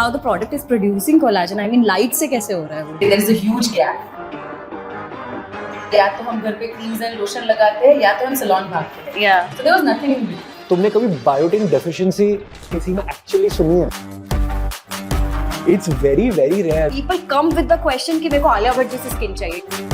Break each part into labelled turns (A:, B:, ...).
A: how the product is producing collagen. I mean, light से कैसे हो रहा है वो?
B: There is a huge gap. या तो हम घर पे क्रीम्स एंड लोशन लगाते हैं या तो हम सैलून भागते हैं.
A: Yeah.
B: So there was nothing in between.
C: तुमने कभी बायोटिन डेफिशिएंसी किसी में एक्चुअली सुनी है? It's very very rare.
A: People come with the question कि मेरे को आलिया भट्ट जैसी स्किन चाहिए.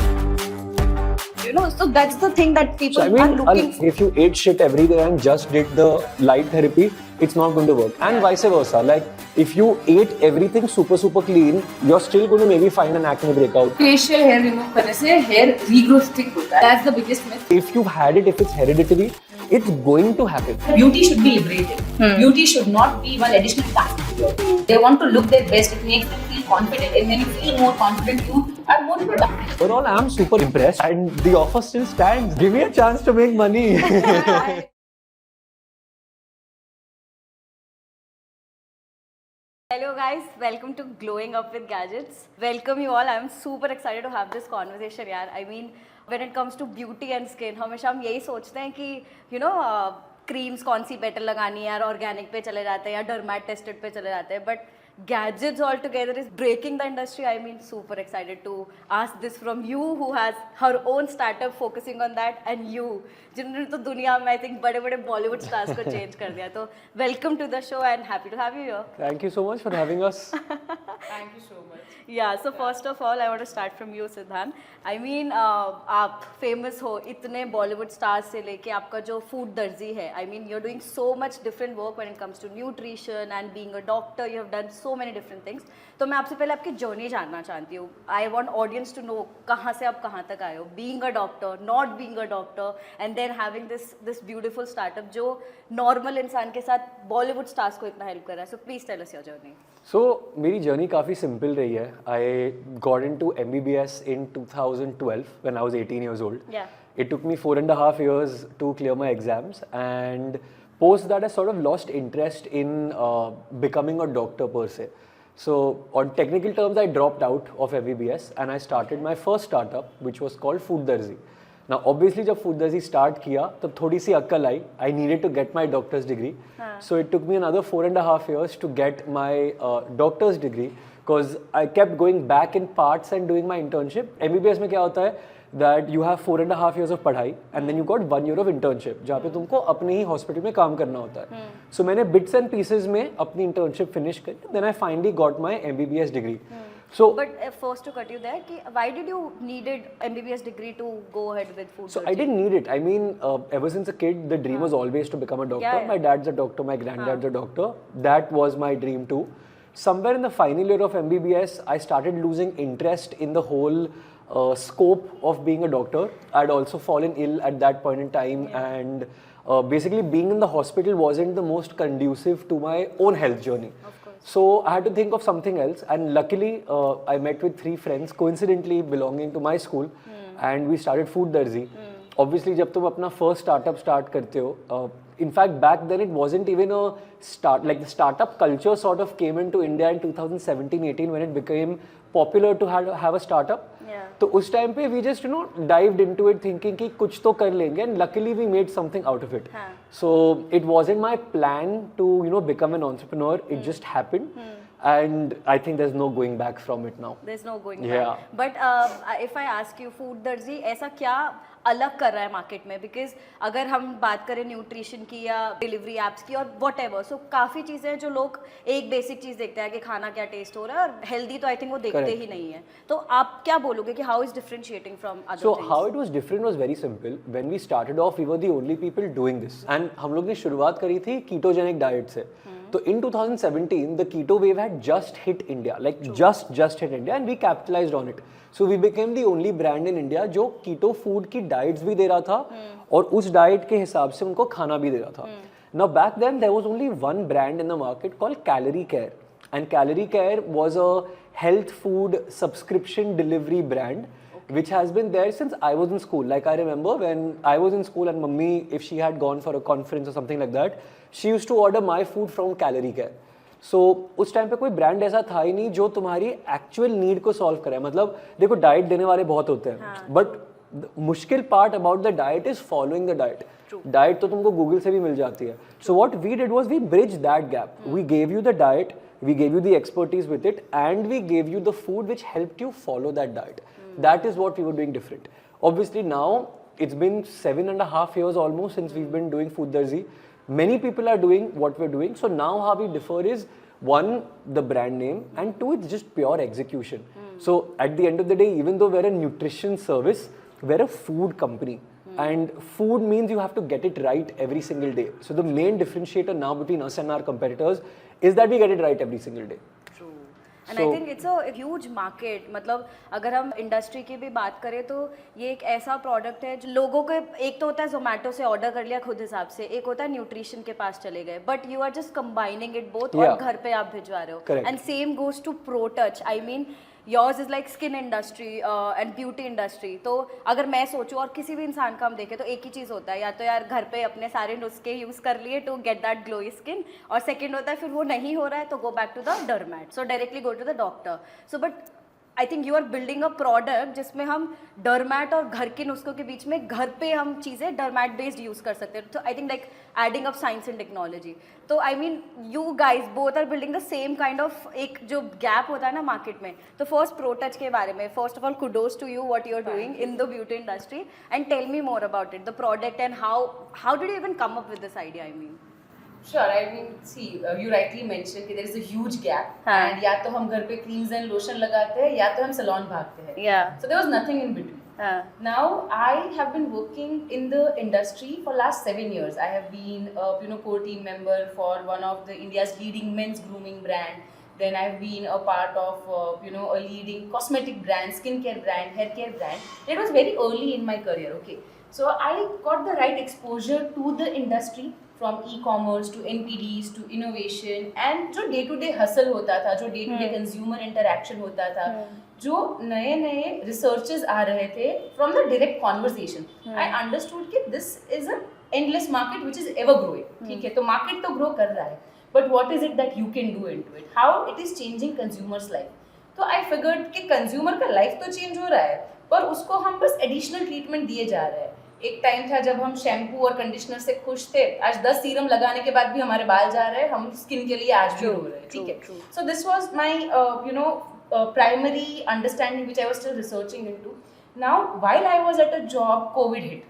A: You know, so that's the thing that people
C: So, I mean,
A: are looking for.
C: if you ate shit every day and just did the light therapy, it's not going to work. And vice versa. Like, if you ate everything super clean, you're still going to maybe find an acne breakout.
B: Facial hair remove करने से hair regrowth ठीक होता है. That's the biggest myth.
C: If you've had it, if it's hereditary, it's going to happen.
B: Beauty should be liberated. Beauty should not be one additional task. They want to look their best. It makes them feel confident, and when you feel more confident, you are more productive.
C: Overall, I'm super impressed, and the offer still stands. Give me a chance to make money.
A: Hello guys, welcome to Glowing Up with Gadgets. Welcome you all. I'm super excited to have this conversation यार. I mean, when it comes to beauty and skin, हमेशा हम यही सोचते हैं कि you know creams कौन सी better लगानी है, यार ऑर्गेनिक पे चले जाते हैं या डर्मेट टेस्टेड पे चले जाते हैं, but gadgets altogether is breaking the industry. I mean, super excited to ask this from you who has her own startup focusing on that, and you जिन्होंने तो दुनिया में I think बड़े बड़े बॉलीवुड स्टार्स को चेंज कर दिया. तो welcome to the show and happy to have you here.
C: Thank you so much for having us.
B: Thank you so much.
A: Yeah, so first of all, I want to start from you, Siddhan. I mean, आप famous हो इतने Bollywood stars से लेके आपका जो food दर्जी है. I mean, you're doing so much different work when it comes to nutrition and being a doctor. You have done so many different things. तो मैं आपसे पहले आपकी journey जानना चाहती हूँ. I want audience to know कहाँ से आप कहाँ तक आए हो. Being a doctor, not being a doctor, and then having this beautiful startup जो normal इंसान के साथ Bollywood stars को इतना help कर रहा है. So please tell us your journey.
C: So, मेरी जर्नी काफ़ी सिंपल रही है. I got into MBBS in 2012 when I was 18 years old.
A: Yeah.
C: It took me 4.5 years to clear my exams, and post that I sort of lost interest in becoming a doctor per se. So, on technical terms, I dropped out of MBBS and I started my first startup, which was called Food Darzi. Now, obviously, जब Food Darzi start किया, तब थोड़ी सी अक्ल आई. I needed to get my doctor's degree. So it took me another 4.5 years to get my doctor's degree, because I kept going back in parts and doing my internship. MBBS में क्या होता है that you have 4.5 years of पढ़ाई and then you got 1 year of internship, जहाँ पे तुमको अपने ही hospital में काम करना होता है. So मैंने bits and pieces में अपनी internship finish करी. Then I finally got my MBBS degree. So,
A: but first to cut you there, why did you needed MBBS degree to go ahead with food?
C: So I didn't need it. I mean, ever since a kid, the dream was always to become a doctor.
A: Yeah.
C: My dad's a doctor, my granddad's a doctor. That was my dream too. Somewhere in the final year of MBBS, I started losing interest in the whole scope of being a doctor. I'd also fallen ill at that point in time, and basically being in the hospital wasn't the most conducive to my own health journey. So I had to think of something else, and luckily I met with 3 friends coincidentally belonging to my school, and we started Food Darzi. Obviously, जब तुम अपना first startup start करते हो, in fact back then it wasn't even a start, like the startup culture sort of came into India in 2017-18 when it became popular to have a startup.
A: Yeah.
C: तो उस time पे we just dived into it thinking कि कुछ तो कर लेंगे, and luckily we made something out of it. So it wasn't my plan to become an entrepreneur. It just happened, and I think there's no going back from it now.
A: There's no going
C: Yeah.
A: back. But if I ask you, Food Darzi ऐसा क्या अलग कर रहा है market में? Because अगर हम बात करें न्यूट्रिशन की या डिलीवरी एप्स की और वट एवर, सो काफ़ी चीज़ें हैं जो लोग एक बेसिक चीज़ देखते हैं कि खाना क्या टेस्ट हो रहा है, और हेल्दी तो आई थिंक वो देखते
C: Correct.
A: ही नहीं है. तो आप क्या बोलोगे कि how is differentiating from other
C: So how it was different was very simple. When we started off, we were the only people doing this, and हम लोग ने शुरुआत करी थी ketogenic diet से. तो in 2017, the keto wave had just hit India, like just hit India, and we capitalized on it. So we became the only brand in India जो keto food की diets भी दे रहा था और उस diet के हिसाब से उनको खाना भी दे रहा था. Now back then there was only one brand in the market called Calorie Care, and Calorie Care was a health food subscription delivery brand. Which has been there since I was in school. Like I remember when I was in school and mummy, if she had gone for a conference or something like that, she used to order my food from Calorie Care. So उस time पे कोई brand ऐसा था ही नहीं जो तुम्हारी actual need को solve करे. मतलब देखो डाइट देने वाले बहुत होते हैं, बट मुश्किल part about the diet is following the diet. Diet तो तुमको गूगल से भी मिल जाती है. So what we did was we bridge that gap. We gave you the diet we gave you the expertise with it, and we gave you the food which helped you follow that diet. That is what we were doing different. Obviously now, it's been 7.5 years almost since we've been doing Food Darzi. Many people are doing what we're doing. So now how we differ is, one, the brand name, and two, it's just pure execution. So at the end of the day, even though we're a nutrition service, we're a food company. And food means you have to get it right every single day. So the main differentiator now between us and our competitors is that we get it right every single day.
A: True. And I think it's a huge market. मतलब अगर हम industry की भी बात करें तो ये एक ऐसा प्रोडक्ट है जो लोगों को, एक तो होता है जोमेटो से ऑर्डर कर लिया खुद हिसाब से, एक होता है न्यूट्रिशन के पास चले गए, but you are just combining it both और घर पे आप भिजवा रहे हो. And same goes to pro touch. I mean yours is like skin industry and beauty industry. तो अगर मैं सोचूं और किसी भी इंसान का हम देखें तो एक ही चीज़ होता है, या तो यार घर पे अपने सारे नुस्खे यूज़ कर लिए to get that glowy skin, और सेकंड होता है फिर वो नहीं हो रहा है तो go back to the dermat, so directly go to the doctor. So but I think you are building a product जिसमें हम डर्मैट और घर के नुस्खों के बीच में घर पे हम चीज़ें डर्मैट बेस्ड यूज़ कर सकते हैं. तो I think like adding up science and technology. तो I mean you guys both are building the same kind of एक जो गैप होता है ना मार्केट में. तो फर्स्ट प्रो टच के बारे में, first of all kudos to you what you are doing in the beauty industry, and tell me more about it, the product, and how did you even come up with this idea. I mean
B: Sure, I mean, see, you rightly mentioned कि there is a huge gap, and या तो हम घर पे creams and lotion लगाते हैं, या तो हम salon भागते हैं.
A: Yeah.
B: So there was nothing in between. Now I have been working in the industry for last 7 years. I have been a core team member for one of the India's leading men's grooming brand. Then I've been a part of a leading cosmetic brand, skincare brand, hair care brand. It was very early in my career. Okay, so I got the right exposure to the industry. From e-commerce to NPDs to innovation, and जो day to day hustle होता था, जो day to day consumer interaction होता था, जो नए नए researches आ रहे थे from the direct conversation, I understood कि this is an endless market which is ever growing. ठीक है, तो market तो grow कर रहा है, but what is it that you can do into it? How it is changing consumers' life? तो I figured कि consumer का life तो change हो रहा है, पर उसको हम बस additional treatment दिए जा रहे हैं. एक टाइम था जब हम शैम्पू और कंडीशनर से खुश थे, आज 10 सीरम लगाने के बाद भी हमारे बाल जा रहे हैं, हम स्किन के लिए आज भी रो रहे हैं. ठीक है, so this was my primary understanding which I was still researching into. Now while I was at a job, Covid hit.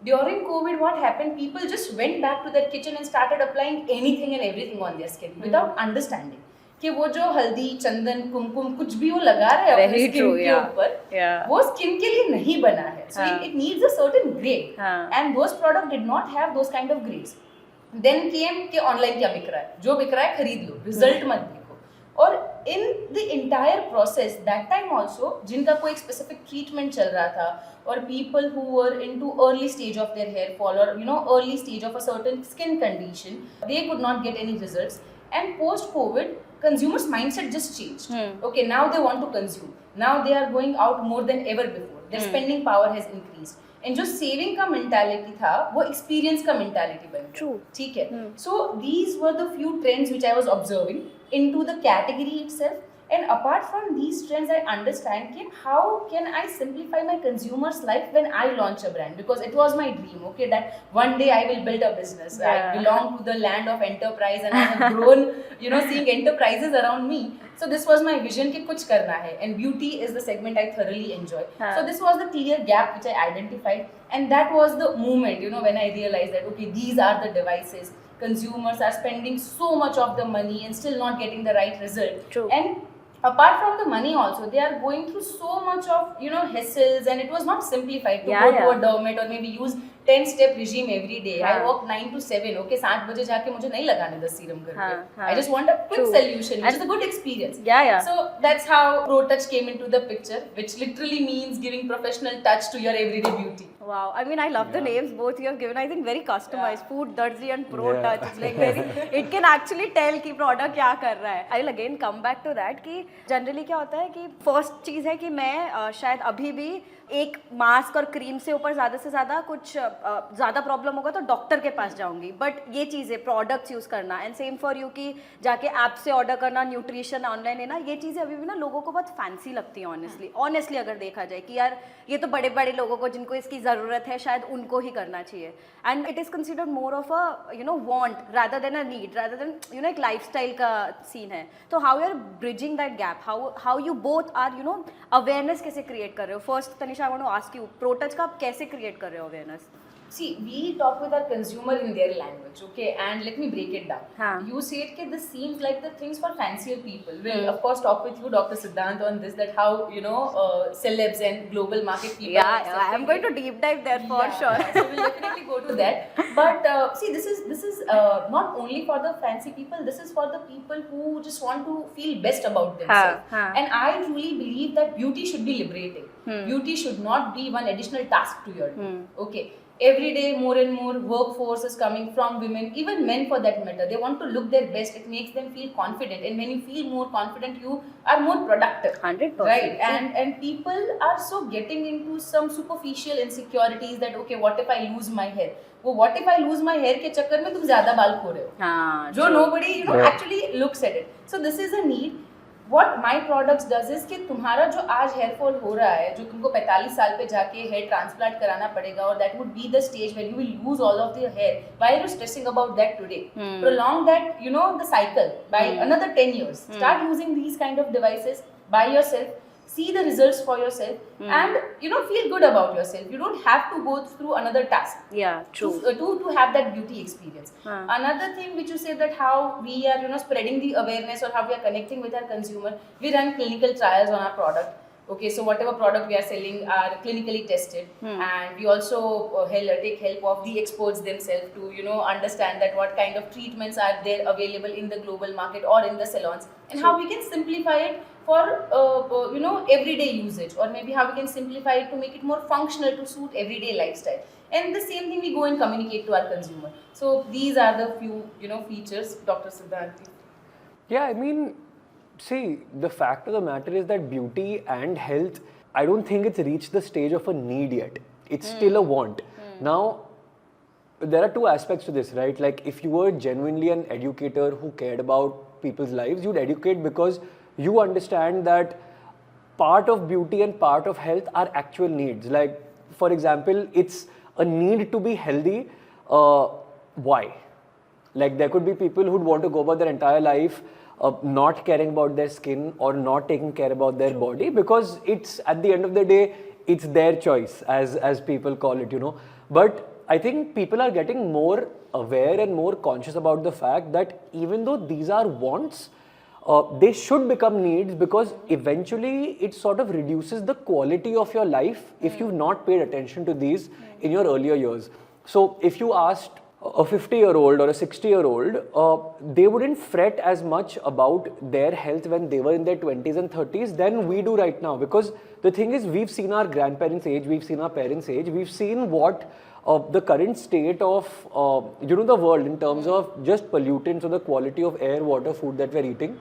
B: During COVID, what happened? People just went back to their kitchen and started applying anything and everything on their skin without understanding कि वो जो हल्दी, चंदन, कुमकुम कुछ भी वो लगा रहे हैं अपने स्किन के ऊपर, वो स्किन के लिए नहीं बना है. So it needs a certain grade, and those products did not have those kind of grades. Then came कि ऑनलाइन क्या बिक रहा है, जो बिक रहा है खरीद लो, रिजल्ट मत देखो. और in the entire process, that time also, जिनका कोई specific treatment चल रहा था, or people who were into early stage of their hair fall, or early stage of a certain skin condition, they could not get any results. And post COVID, consumers mindset just changed. Okay, now they want to consume, now they are going out more than ever before, their spending power has increased, and जो saving का mentality था वो experience का mentality बन गया. ठीक है, so these were the few trends which I was observing into the category itself. And apart from these trends, I understand how can I simplify my consumer's life when I launch a brand, because it was my dream, okay, that one day I will build a business. I belong to the land of enterprise, and I have grown, seeing enterprises around me. So this was my vision कि कुछ करना है, and beauty is the segment I thoroughly enjoy. So this was the clear gap which I identified, and that was the moment, when I realized that okay, these are the devices. Consumers are spending so much of the money and still not getting the right result. And apart from the money also, they are going through so much of hassles, and it was not simplified to go to a dermat or maybe use 10-step regime every day. I work 9 to 7. Okay, 7 बजे जाके मुझे नहीं लगाने 10 serum करके. I just want a quick solution, which is a good experience. So that's how ProTouch came into the picture, which literally means giving professional touch to your everyday beauty.
A: Wow, I mean, I love the names both you have given. I think very customized. Food Darzi and ProTouch. It's like very, it can actually tell कि product क्या कर रहा है. I'll again come back to that कि generally क्या होता है कि first चीज़ है कि मैं शायद अभी भी एक मास्क और क्रीम से ऊपर ज़्यादा से ज़्यादा कुछ ज़्यादा प्रॉब्लम होगा तो डॉक्टर के पास जाऊंगी, बट ये चीज़ें प्रोडक्ट्स यूज़ करना, एंड सेम फॉर यू कि जाके ऐप से ऑर्डर करना, न्यूट्रिशन ऑनलाइन लेना, ये चीज़ें अभी भी ना लोगों को बहुत फैंसी लगती हैं. ऑनेस्टली अगर देखा जाए कि यार ये तो बड़े बड़े लोगों को जिनको इसकी ज़रूरत ज़रूरत है शायद उनको ही करना चाहिए. And it is considered more of a want rather than a need, rather than एक lifestyle का scene है. तो how you are bridging that gap? How you both are awareness कैसे create कर रहे हो? First Tanisha, I want to ask you, ProTouch का आप कैसे create कर रहे हो awareness?
B: See, we talk with our consumer in their language, okay? And let me break it down.
A: हाँ.
B: You say it, this seems like the things for fancier people. We'll of course talk with you, Dr. Siddhant, on this, that how celebs and global market people.
A: Yeah, I am going to deep dive there for sure.
B: So we'll definitely go to that. But see, this is not only for the fancy people. This is for the people who just want to feel best about themselves.
A: हाँ.
B: And I truly believe that beauty should be liberating. Beauty should not be one additional task to your day. Okay. Every day, more and more workforce is coming from women, even men for that matter. They want to look their best. It makes them feel confident, and when you feel more confident, you are more productive.
A: 100%.
B: Right? And people are so getting into some superficial insecurities that okay, what if I lose my hair? वो what if I lose my hair के चक्कर में तुम ज़्यादा बाल खो रहे हो.
A: हाँ.
B: जो nobody actually looks at it. So this is a need. What my products does is कि तुम्हारा जो आज हेयर फॉल हो रहा है, जो तुमको 45 साल पे जाके हेयर ट्रांसप्लांट कराना पड़ेगा, और that would be the stage when you will lose all of your hair. Why are you stressing about that today? Prolong that, the cycle by another 10 years. Start using these kind of devices by yourself. See the results for yourself, and feel good about yourself. You don't have to go through another task.
A: Yeah, true.
B: To have that beauty experience. Another thing which you said, that how we are spreading the awareness, or how we are connecting with our consumer. We run clinical trials on our product. Okay, so whatever product we are selling are clinically tested, and we also take help of the experts themselves to understand that what kind of treatments are there available in the global market or in the salons, and how we can simplify it for everyday usage, or maybe how we can simplify it to make it more functional to suit everyday lifestyle. And the same thing we go and communicate to our consumer. So these are the few features, Dr. Siddhant.
C: Yeah, I mean, see, the fact of the matter is that beauty and health, I don't think it's reached the stage of a need yet. It's still a want. Now, there are two aspects to this, right? Like, if you were genuinely an educator who cared about people's lives, you'd educate because you understand that part of beauty and part of health are actual needs. Like, for example, it's a need to be healthy. Why? Like, there could be people who'd want to go about their entire life not caring about their skin or not taking care about their body, because it's, at the end of the day, it's their choice, as people call it, But I think people are getting more aware and more conscious about the fact that even though these are wants, they should become needs, because eventually it sort of reduces the quality of your life if you've not paid attention to these in your earlier years. So if you asked a 50-year-old or a 60-year-old, they wouldn't fret as much about their health when they were in their 20s and 30s than we do right now. Because the thing is, we've seen our grandparents' age, we've seen our parents' age, we've seen what the current state of the world in terms of just pollutants or the quality of air, water, food that we're eating,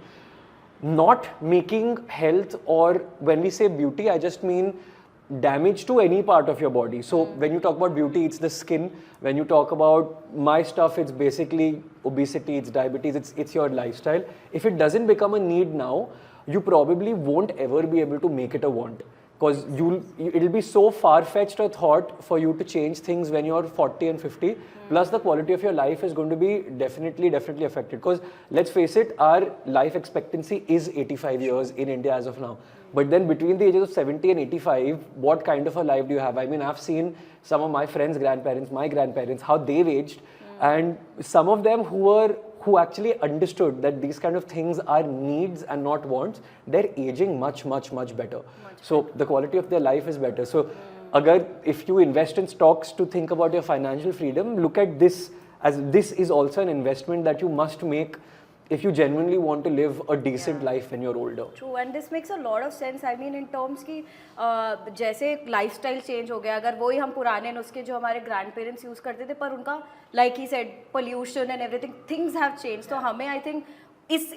C: not making health, or when we say beauty, I just mean damage to any part of your body. So when you talk about beauty, it's the skin. When you talk about my stuff, it's basically obesity, it's diabetes, it's your lifestyle. If it doesn't become a need now, you probably won't ever be able to make it a want. Because it'll be so far-fetched a thought for you to change things when you're 40 and 50. Plus, the quality of your life is going to be definitely affected. Because let's face it, our life expectancy is 85 years in India as of now. But then between the ages of 70 and 85, what kind of a life do you have? I mean, I've seen some of my friends' grandparents, my grandparents, how they've aged. And some of them who actually understood that these kind of things are needs and not wants, they're aging much better. So the quality of their life is better. So if you invest in stocks to think about your financial freedom, look at this as this is also an investment that you must make if you genuinely want to live a decent life when you're older.
A: True, and this makes a lot of sense. I mean, in terms की जैसे lifestyle change हो गया, अगर वही हम पुराने नुस्खे जो हमारे grandparents use करते थे, पर उनका like he said pollution and everything, things have changed. तो हमें I think इस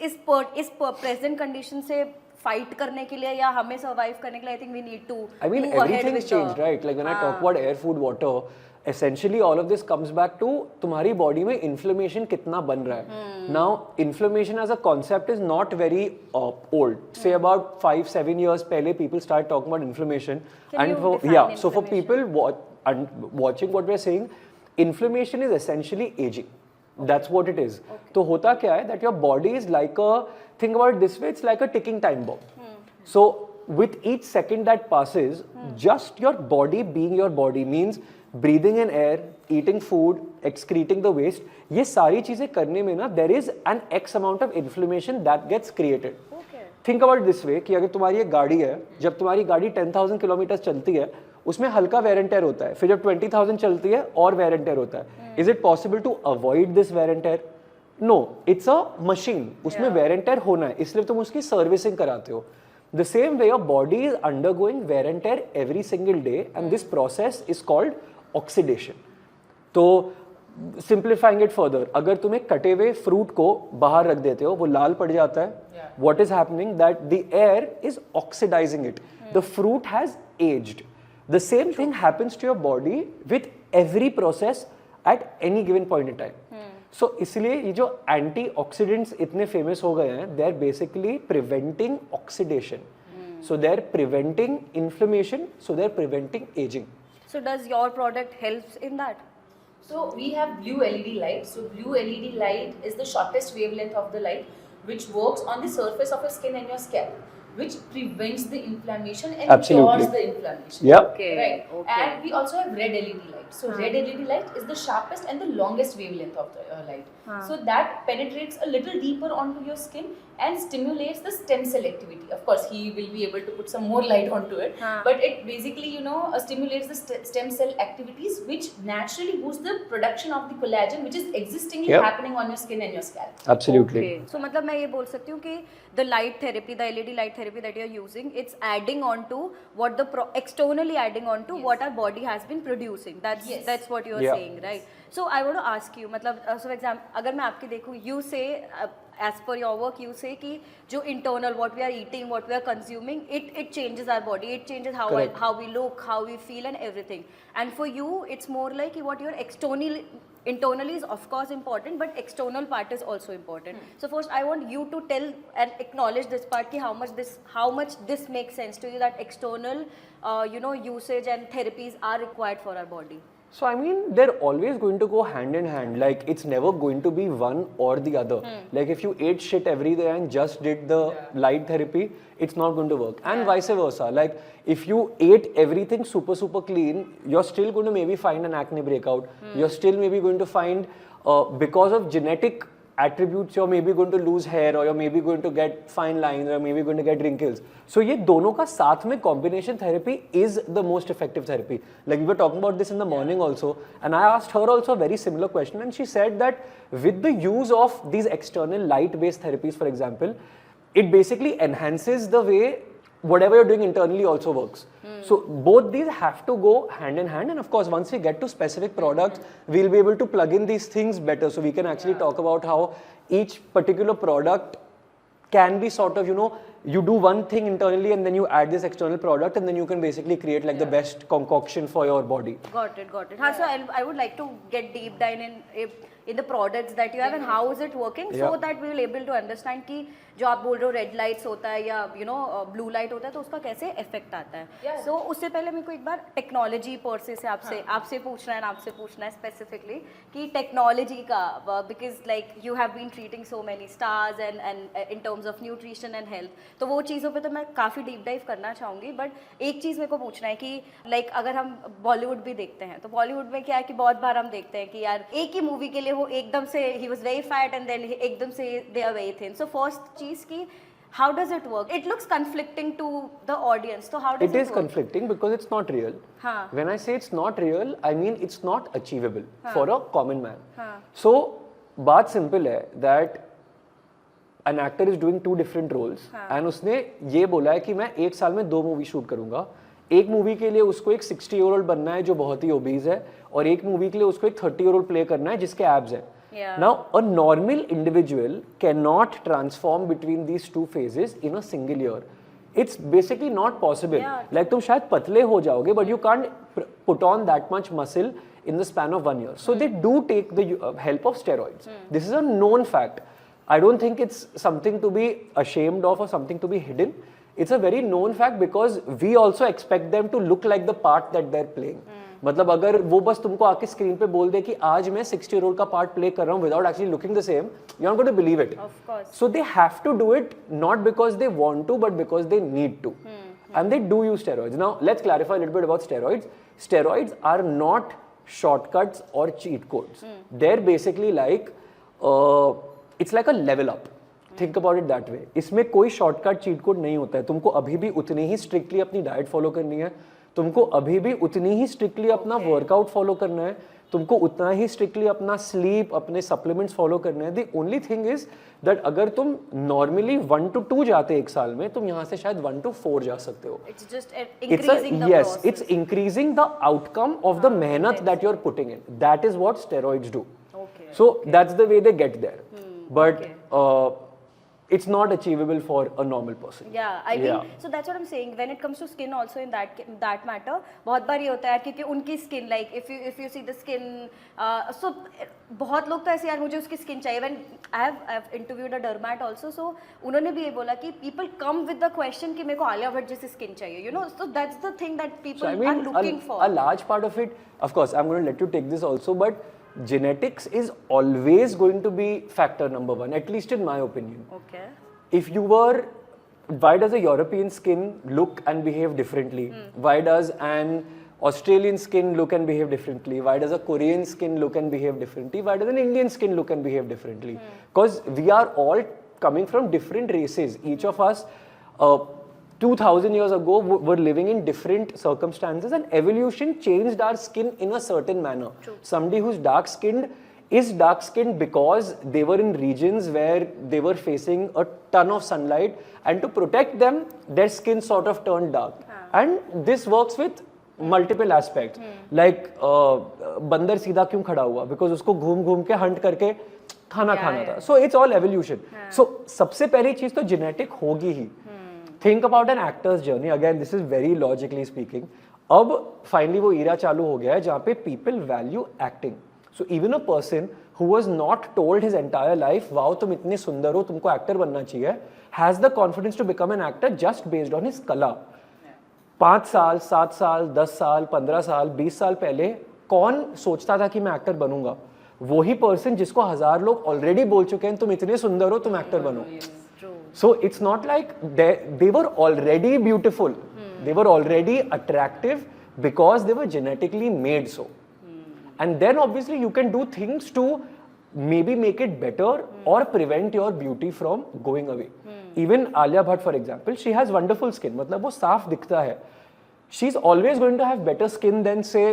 A: present condition से fight करने के लिए या हमें survive करने के लिए I think we need to move ahead
C: everything's changed, right? Like when I talk about air, food, water, essentially all of this comes back to तुम्हारी body में inflammation कितना बन रहा है. Now inflammation as a concept is not very old. Say about 5-7 years पहले people start talking about inflammation.
A: Can you define
C: so for people watching what we're saying, inflammation is essentially aging. That's what it is. तो होता क्या है that your body is like a, think about it this way, it's like a ticking time bomb. So with each second that passes, just your body being your body means breathing in air, eating food, excreting the waste, ये सारी चीजें करने में ना there is an X amount of inflammation that gets created. Think about it this way कि अगर तुम्हारी एक गाड़ी है, जब तुम्हारी गाड़ी 10,000 किलोमीटर चलती है, उसमें हल्का वेयर एंड टेयर होता है, फिर जब 20,000 चलती है और वेयर एंड टेयर होता है. Is it possible to avoid this wear and tear? No, it's a machine, उसमें वेयर एंड टेयर होना है, इसलिए तुम उसकी सर्विसिंग कराते हो. The same way your body is undergoing wear and tear every single day and this process is called oxidation. तो simplifying it further, अगर तुम एक कटे हुए फ्रूट को बाहर रख देते हो, वो लाल पड़ जाता है. What is happening that the air is oxidizing it. The fruit has aged. The same thing happens to your body with every process at any given point in time. So इसलिए ये जो antioxidants इतने famous हो गए हैं, they are basically preventing oxidation. So they are preventing inflammation. So they are preventing aging.
A: So does your product helps in that?
B: So we have blue LED light. So blue LED light is the shortest wavelength of the light, which works on the surface of your skin and your scalp, which prevents the inflammation and cures the inflammation.
C: Yeah.
A: Okay.
B: Right.
A: Okay.
B: And we also have red LED light. So red LED light is the sharpest and the longest wavelength of the light. So that penetrates a little deeper onto your skin and stimulates the stem cell activity. Of course, he will be able to put some more light onto it. But it basically, stimulates the stem cell activities, which naturally boost the production of the collagen, which is existingly happening on your skin and your scalp.
C: Absolutely.
A: Okay. So मतलब मैं ये बोल सकती हूँ कि the light therapy, the LED light therapy that you are using, it's adding on to what the externally adding on to what our body has been producing. That's what you are saying, right? So I want to ask you, मतलब for example, अगर मैं आपकी देखूँ, you say as per your work, you say कि जो internal what we are eating, what we are consuming, it changes our body, it changes how we look, how we feel, and everything. And for you, it's more like what your internally is of course important, but external part is also important. So first I want you to tell and acknowledge this part ki how much this makes sense to you, that external usage and therapies are required for our body.
C: So I mean, they're always going to go hand in hand. Like it's never going to be one or the other. Like if you ate shit every day and just did the light therapy, it's not going to work. And vice versa. Like if you ate everything super clean, you're still going to maybe find an acne breakout. You're still maybe going to find because of genetic attributes, you're maybe going to lose hair, or you're maybe going to get fine lines, or maybe going to get wrinkles. So ये दोनों का साथ में combination therapy is the most effective therapy. Like we were talking about this in the morning also, and I asked her also a very similar question, and she said that with the use of these external light-based therapies, for example, it basically enhances the way whatever you're doing internally also works. So both these have to go hand in hand, and of course once we get to specific products, we'll be able to plug in these things better, so we can actually talk about how each particular product can be sort of, you do one thing internally and then you add this external product, and then you can basically create like the best concoction for your body.
A: Got it. So I would like to get deep dive in the products that you have and how is it working, so that we will able to understand कि जो आप बोल रहे हो red lights होता है या blue light होता है, तो उसका कैसे इफेक्ट आता है. सो उससे पहले मेरे को एक बार टेक्नोलॉजी पर से आपसे पूछना है स्पेसिफिकली कि टेक्नोलॉजी का, because like you have been treating so many stars and in terms of nutrition and health, तो वो चीज़ों पे तो मैं काफ़ी डीप डाइव करना चाहूँगी. बट एक चीज़ मेरे को पूछना है कि लाइक अगर हम बॉलीवुड भी देखते हैं, तो बॉलीवुड में क्या है कि बहुत बार हम देखते हैं कि यार एक ही मूवी के लिए वो एकदम से ही was very fat and then एकदम से they are very thin. So first चीज़ की how does it work? It looks conflicting to the audience, so how does it work? It is
C: conflicting because it's not real. When I say it's not real, I mean it's not achievable for a common man. So बात simple है that an actor is doing two different roles, and उसने ये बोला है कि मैं एक साल में 2 मूवी शूट करूंगा. एक मूवी के लिए उसको एक 60-year-old बनना है जो बहुत ही ओबीज है, और एक मूवी के लिए उसको एक 30-year-old प्ले करना है जिसके एब्स हैं. Now, a normal individual cannot transform between these two phases in a single year. It's basically not possible. Like तुम शायद पतले हो जाओगे, but you can't put on that much muscle in the span of 1 year. So they do take the help of steroids. This is a known fact. I don't think it's something to be ashamed of or something to be hidden. It's a very known fact because we also expect them to look like the part that they're playing. मतलब अगर वो बस तुमको आके screen पे बोल दे कि आज मैं 60-year-old का पार्ट प्ले कर रहा हूँ without actually looking the same, you are going to believe it.
A: Of course.
C: So they have to do it not because they want to, but because they need to. And they do use steroids. Now, let's clarify a little bit about steroids. Steroids are not shortcuts or cheat codes. They're basically like, it's like a level up. Think about it that way. इसमें कोई shortcut cheat code नहीं होता है. तुमको अभी भी उतनी ही strictly अपनी डाइट फॉलो करनी है, तुमको अभी भी उतनी ही स्ट्रिक्टली अपना वर्कआउट फॉलो करना है, तुमको उतना ही स्ट्रिक्टली अपना स्लीप, अपने सप्लीमेंट्स फॉलो करने हैं. The only thing is that अगर तुम नॉर्मली 1 to 2 जाते एक साल में, तुम यहाँ से शायद 1 to 4 जा सकते हो.
A: It's just increasing the
C: yes,
A: process.
C: it's increasing the outcome of the mehnat that you're putting in. That is what steroids do.
A: Okay.
C: So that's the way they get there. But it's not achievable for a normal person.
A: Yeah, I mean, so that's what I'm saying. When it comes to skin, also in that matter, बहुत बार ये होता है क्योंकि उनकी skin, like if you see the skin, so बहुत लोग तो ऐसे यार मुझे उसकी skin चाहिए. When I've interviewed a dermat also, so उन्होंने भी ये बोला कि people come with the question कि मेरे को आलिया भट्ट जैसी skin चाहिए, you know. So that's the thing that people
C: So, I mean,
A: are looking for.
C: A large part of it, of course, I'm going to let you take this also, but genetics is always going to be factor number 1, at least in my opinion.
A: Okay.
C: If you were, why does a European skin look and behave differently? Why does an Australian skin look and behave differently? Why does a Korean skin look and behave differently? Why does an Indian skin look and behave differently? Because we are all coming from different races. Each of us 2000 years ago were living in different circumstances, and evolution changed our skin in a certain manner.
A: True.
C: Somebody who's dark skinned is dark skinned because they were in regions where they were facing a ton of sunlight, and to protect them their skin sort of turned dark. And this works with multiple aspects. Like बंदर सीधा क्यों खड़ा हुआ? Because उसको घूम घूम के Hunt करके खाना था. So it's all evolution. So सबसे पहली चीज तो genetic होगी ही. Think about an actor's journey. Again, this is very logically speaking. अब finally वो era चालू हो गया है जहाँ पे people value acting. So even a person who was not told his entire life, wow तुम इतने सुंदर हो, तुमको actor बनना चाहिए, has the confidence to become an actor just based on his कला. 5 साल, 7 साल, 10 साल, 15 साल, 20 साल पहले कौन सोचता था कि मैं एक्टर बनूंगा? वही पर्सन जिसको 1000 लोग ऑलरेडी बोल चुके हैं तुम इतने सुंदर हो, तुम एक्टर बनो. So it's not like they were already beautiful. They were already attractive because they were genetically made so. And then obviously you can do things to maybe make it better or prevent your beauty from going away. Even Alia Bhatt, for example, she has wonderful skin. मतलब वो साफ दिखता है. She's always going to have better skin than say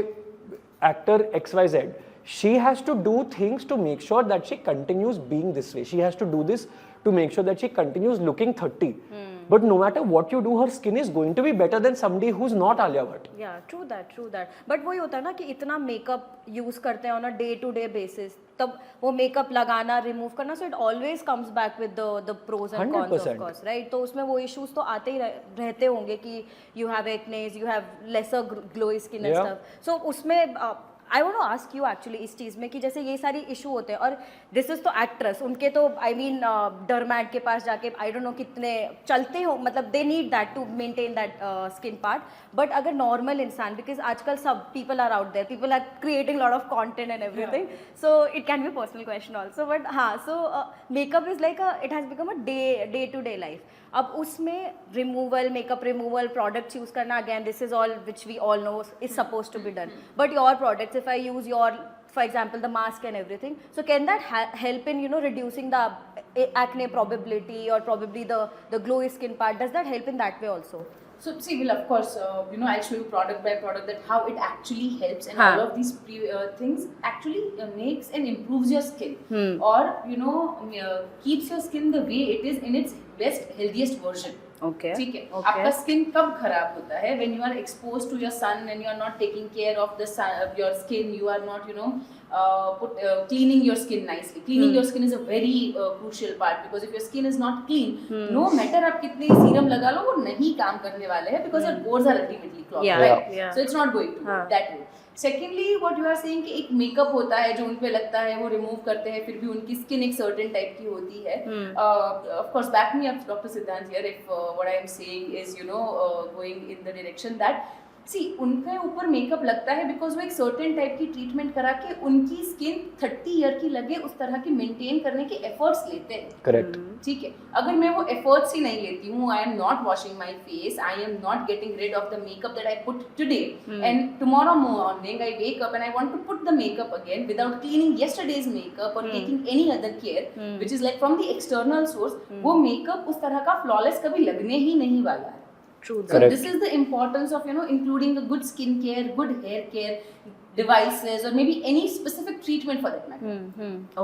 C: actor XYZ. She has to do things to make sure that she continues being this way. She has to do this to make sure that she continues looking 30. But no matter what you do, her skin is going to be better than somebody who's not Alia Bhatt.
A: Yeah, true that. But वही होता है ना कि इतना makeup use करते हैं on a day to day basis, तब वो मेकअप लगाना, रिमूव करना, so it always comes back with the pros and cons
C: 100%.
A: of course, right? तो उसमें वो issues तो आते ही रहते होंगे कि you have acne, you have lesser glowy skin and
C: Yeah.
A: stuff. So उसमें I want to ask you actually इस चीज़ में कि जैसे ये सारी इशू होते हैं और दिस इज तो एक्ट्रेस, उनके तो आई मीन डरमैट के पास जाके आई डोंट नो कितने चलते हो, मतलब they need that to maintain that skin part. But अगर नॉर्मल इंसान, बिकॉज आजकल सब people are out there, people are creating lot of content and everything, so it can be personal question also. But हाँ, so makeup is like it has become a day to day life. अब उसमें removal, makeup removal products use करना, again this is all which we all know is suppose to be done. But your products, if I use your, for example, the mask and everything, so can that help in, you know, reducing the acne probability or probably the glowy skin part? Does that help in that way also?
B: So see, well, of course, I'll show you product by product that how it actually helps, and all of these things actually makes and improves your skin, or keeps your skin the way it is in its best, healthiest version.
A: Okay.
B: ठीक है. आपका skin कब खराब होता है? When you are exposed to your sun and you are not taking care of the sun, your skin, you are not cleaning your skin nicely. Cleaning your skin is a very crucial part, because if your skin is not clean, no matter आप कितने serum लगा लो, वो नहीं काम करने वाले हैं, because your pores are ultimately clogged, right?
A: Yeah.
B: So it's not going to work that way. Secondly what you are saying कि एक मेकअप होता है जो उन पे लगता है, वो रिमूव करते हैं, फिर भी उनकी स्किन एक सर्टेन टाइप की होती है. Of course back me up doctor Siddhant here if what I am saying is going in the direction that see उनके ऊपर मेकअप लगता है बिकॉज वो एक सर्टेन टाइप की ट्रीटमेंट करा के उनकी स्किन 30 ईयर की लगे उस तरह की मेंटेन करने के एफर्ट्स लेते हैं.
C: करेक्ट.
B: ठीक है, अगर मैं वो एफर्ट्स ही नहीं लेती हूँ, I am not washing my face, I am not getting rid of the makeup that I put today, and tomorrow morning I wake up and I want to put the makeup again without cleaning yesterday's makeup और taking any other care which is like from the external source, वो makeup उस तरह का flawless कभी लगने ही नहीं वाला है.
A: True.
B: So this is the importance of including a good skin care, good hair care devices, or maybe any specific treatment for that matter.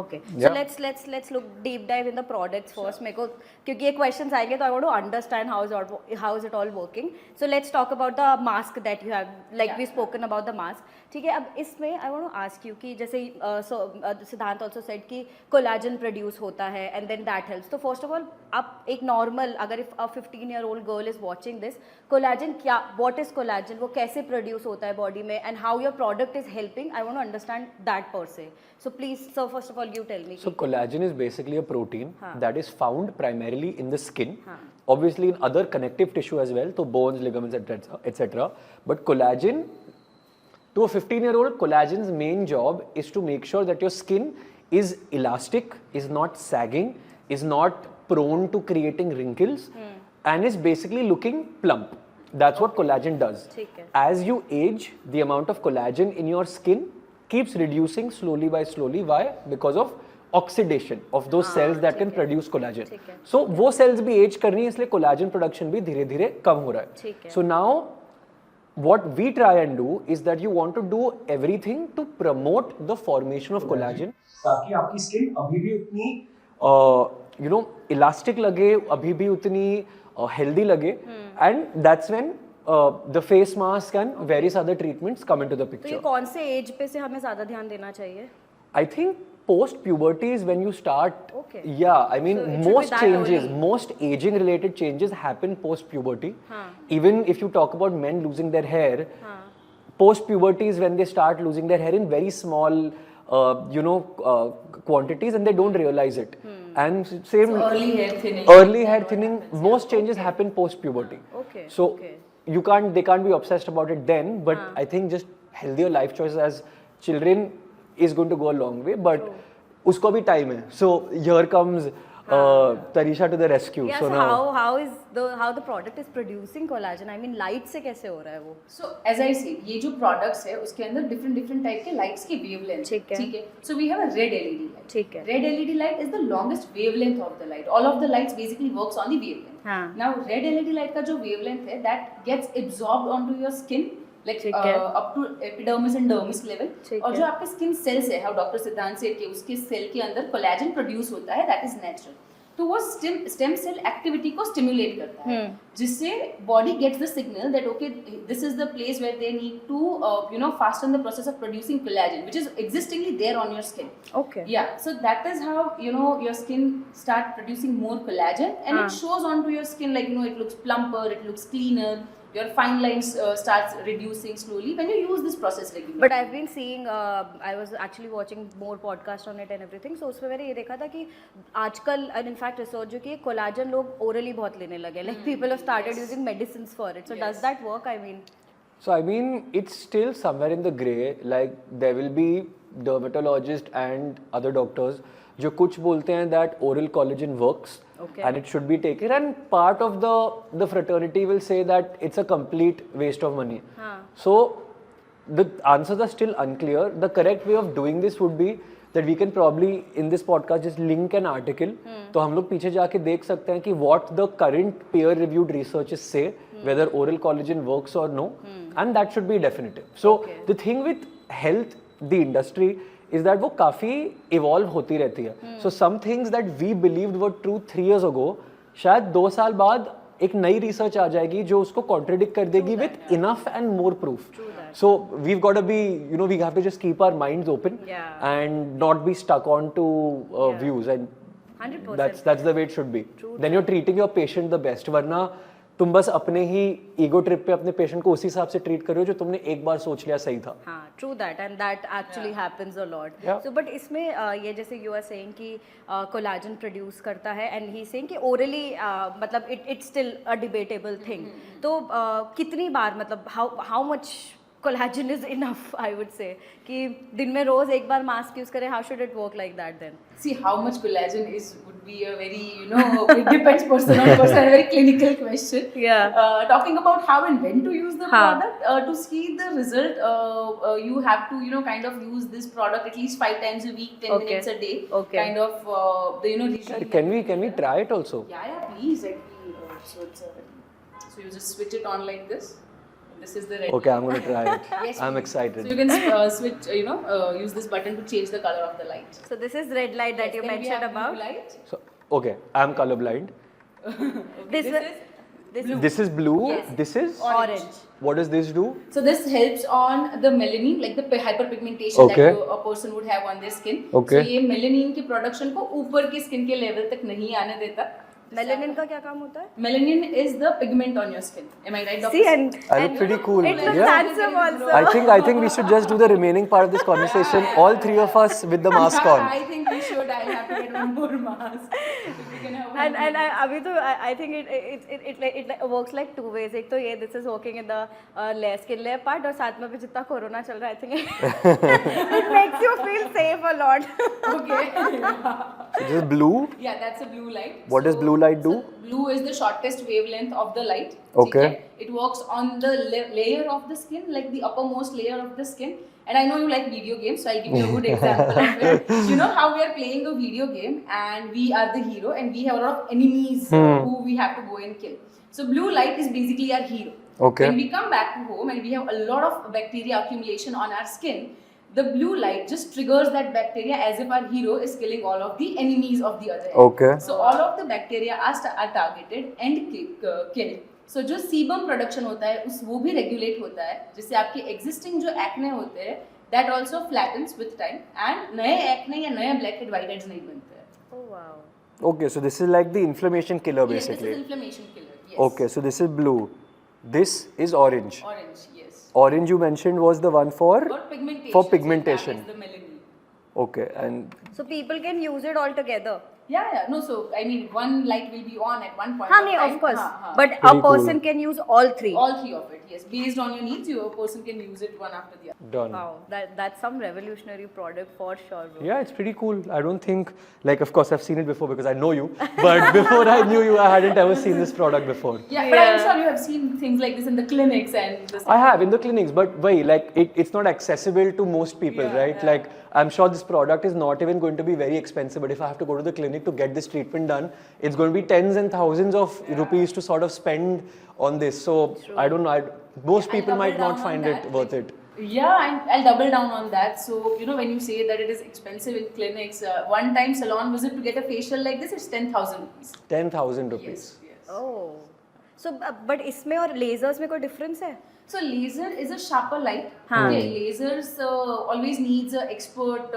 A: Okay.
C: Yeah.
A: So let's look deep dive in the products first. मेरे को क्योंकि ये questions आएंगे तो I want to understand how is it all working. So let's talk about the mask that you have, like we've spoken about the mask. ठीक है, अब इसमें I want to ask you कि जैसे सिद्धांत also said कि collagen produce होता है and then that helps. तो first of all आप एक normal, अगर if a 15-year-old girl is watching this, collagen क्या, what is collagen, वो कैसे produce होता है body में, and how your product is helping, I want to understand that per se. So please, sir, first of all you tell me.
C: So collagen is basically a protein that is found primarily in the skin, obviously in other connective tissue as well, so bones, ligaments, etc. But collagen, to a 15-year-old, collagen's main job is to make sure that your skin is elastic, is not sagging, is not prone to creating wrinkles, and is basically looking plump. That's what collagen does. As you age, the amount of collagen in your skin keeps reducing slowly by slowly. Why? Because of oxidation of those cells that can produce collagen. So वो cells भी age कर रही हैं, इसलिए collagen production भी धीरे धीरे कम हो रहा है. So now what we try and do is that you want to do everything to promote the formation of collagen ताकि आपकी skin अभी भी उतनी elastic लगे, अभी भी उतनी healthy लगे, and that's when the face mask and various other treatments come into the picture.
A: तो ये कौन से एज पे से हमें ज़्यादा ध्यान देना चाहिए?
C: I think post puberty is when you start.
A: Okay.
C: Yeah, I mean
A: So it should be
C: most
A: that
C: changes,
A: early.
C: most aging related changes happen post puberty. Even if you talk about men losing their hair, post puberty is when they start losing their hair in very small quantities and they don't realize it. And same early hair thinning, most changes happen post puberty.
A: Okay.
C: So they can't be obsessed about it then, but I think just healthier life choices as children is going to go a long way, but usko bhi time hai. So here comes Tarisha to the rescue.
A: Yeah,
C: so
A: now how the product is producing collagen? I mean light से कैसे हो रहा है वो?
B: So as I said, ये जो products है उसके अंदर different type के lights की wavelength
A: ठीक है.
B: So we have a red LED light.
A: ठीक है.
B: Red LED light is the longest wavelength of the light. All of the lights basically works on the wavelength. Now red LED light का जो wavelength है that gets absorbed onto your skin like up to epidermis and dermis level. और जो आपके skin cells है, how Dr. सिद्धांत said कि उसके cell के अंदर collagen produce होता है, that is natural. तो वो stem cell activity को stimulate करता है, जिससे body gets the signal that okay, this is the place where they need to fasten the process of producing collagen, which is existingly there on your skin.
A: Okay.
B: Yeah, so that is how your skin start producing more collagen, and it shows onto your skin like it looks plumper, it looks cleaner. Your fine lines starts reducing slowly when you use this process regularly.
A: But I've been seeing, I was actually watching more podcasts on it and everything. So उसमें मैंने ये देखा था कि आजकल, and in fact research जो कि collagen लोग orally बहुत लेने लगे. Like people have started using medicines for it. So does that work? I mean.
C: So I mean it's still somewhere in the gray. Like there will be dermatologists and other doctors जो कुछ बोलते हैं that oral collagen works.
A: Okay.
C: And it should be taken, and part of the fraternity will say that it's a complete waste of money. So the answers are still unclear. The correct way of doing this would be that we can probably in this podcast just link an article. तो हम लोग पीछे जाके देख सकते हैं कि what the current peer reviewed researches say whether oral collagen works or no, and that should be definitive. So the thing with health, the industry is that वो काफी evolve होती रहती है. So some things that we believed were true 3 years ago, शायद 2 साल बाद एक नई research आ जाएगी जो उसको contradict कर देगी with enough and more proof. So we've got to be, we have to just keep our minds open and not be stuck on to views, and
A: 100%.
C: that's the way it should be. Then you're treating your patient the best. वरना तुम बस अपने ही ego trip पे अपने patient को उसी हिसाब से ट्रीट कर रहे हो जो तुमने एक बार सोच लिया सही था.
A: हाँ, true that, and that actually happens a lot.
C: Yeah.
A: So, but इसमें ये जैसे you are saying कि collagen produce करता है, and he saying कि orally मतलब it's still a debatable thing. तो कितनी बार मतलब how much collagen is enough, I would say, कि दिन में रोज एक बार मास्क यूज करें. How should it work like that then?
B: See, how much collagen would be a very, it depends person on person, a very clinical question.
A: Yeah.
B: Talking about how and when to use the
A: हाँ.
B: product, to see the result, you have to, kind of use this product at least 5 times a week, 10
A: Okay.
B: minutes a day.
A: Okay.
B: Kind of, regime.
C: Can we try it also?
B: Yeah, please. So you just switch it on like this. This is the red.
C: Okay, I'm going to try it.
B: Yes,
C: I'm
B: please.
C: excited.
B: So you can switch, use this button to change the color of the light.
A: So this is red light that you
B: Then we
A: mentioned
B: have blue
A: about.
B: light.
C: So, okay, I'm colorblind.
A: This
B: is
C: This is blue.
B: Yes.
C: This is
A: orange.
C: What does this do?
B: So this helps on the melanin, like the hyperpigmentation
C: Okay.
B: that a person would have on their skin.
C: Okay.
B: So ये melanin की production को ऊपर की skin के level तक नहीं आने देता.
A: Melanin का क्या काम होता है?
B: Melanin is the pigment on your skin. Am I right, doctor?
A: See, and
C: I look pretty cool.
A: it looks
C: Yeah.
A: handsome also.
C: I think we should just do the remaining part of this conversation, all three of us with the mask on.
B: I think we should. I'll have to get one more mask. If we can have one
A: And
B: more.
A: अभी तो I think it works like two ways. एक तो ये this is working in the layer skin layer part, और साथ में भी जितना कोरोना चल रहा है, I think it makes you feel safe a lot.
B: Okay.
C: So this is blue.
B: Yeah, that's a blue light.
C: What does blue light do?
B: So blue is the shortest wavelength of the light.
C: Okay.
B: ठीक है? It works on the layer of the skin, like the uppermost layer of the skin. And I know you like video games, so I'll give you a good example of it. You know how we are playing a video game and we are the hero and we have a lot of enemies who we have to go and kill. So blue light is basically our hero.
C: Okay.
B: When we come back to home and we have a lot of bacteria accumulation on our skin, the blue light just triggers that bacteria as if our hero is killing all of the enemies of the other end.
C: Okay.
B: So all of the bacteria are targeted and killed. So जो sebum production होता है वो भी regulate होता है, जिससे आपके existing जो acne होते हैं that also flattens with time and नए acne या नए blackhead whiteheads नहीं बनते हैं.
A: Oh wow.
C: Okay, so this is like the inflammation killer
B: Yes,
C: basically.
B: this is inflammation killer. Yes.
C: Okay, so this is blue. This is orange.
B: Orange, yes.
C: Orange you mentioned was the one for
B: For pigmentation.
C: For
B: so it
C: pigmentation.
B: damages the melanin.
C: Okay, and
A: So people can use it all together.
B: Yeah. No, so I mean, one light will be on at one point.
A: हाँ
B: of
A: नहीं,
B: time.
A: of course.
B: हाँ.
A: But a
C: Pretty cool.
A: person can use all three.
B: All three of it, yes. Based on your needs, a person can use it one after the other.
C: done.
A: Wow, that's some revolutionary product for sure, bro.
C: Yeah, it's pretty cool. I don't think, like, of course, I've seen it before because I know you. But before I knew you, I hadn't ever seen this product before.
B: Yeah, but I'm
A: Yeah.
B: sure you have seen things like this in the clinics and this.
C: I have in the clinics, but why? Like, it's not accessible to most people,
B: Yeah,
C: right?
B: yeah.
C: Like, I'm sure this product is not even going to be very expensive, but if I have to go to the clinic to get this treatment done, it's going to be tens and thousands of rupees to sort of spend on this. So, I don't know. Most
B: I'll
C: people
B: double
C: might
B: down
C: not
B: on
C: find
B: that,
C: it worth
B: like-
C: it.
B: Yeah, and I'll double down on that. So, when you say that it is expensive in clinics, one time salon visit to get a facial like this, it's 10,000 rupees.
C: 10,000 rupees.
B: Yes, yes.
A: Oh. So, but इसमें और lasers में कोई difference है?
B: So laser is a sharper light.
A: हाँ.
B: Okay, lasers always needs a expert,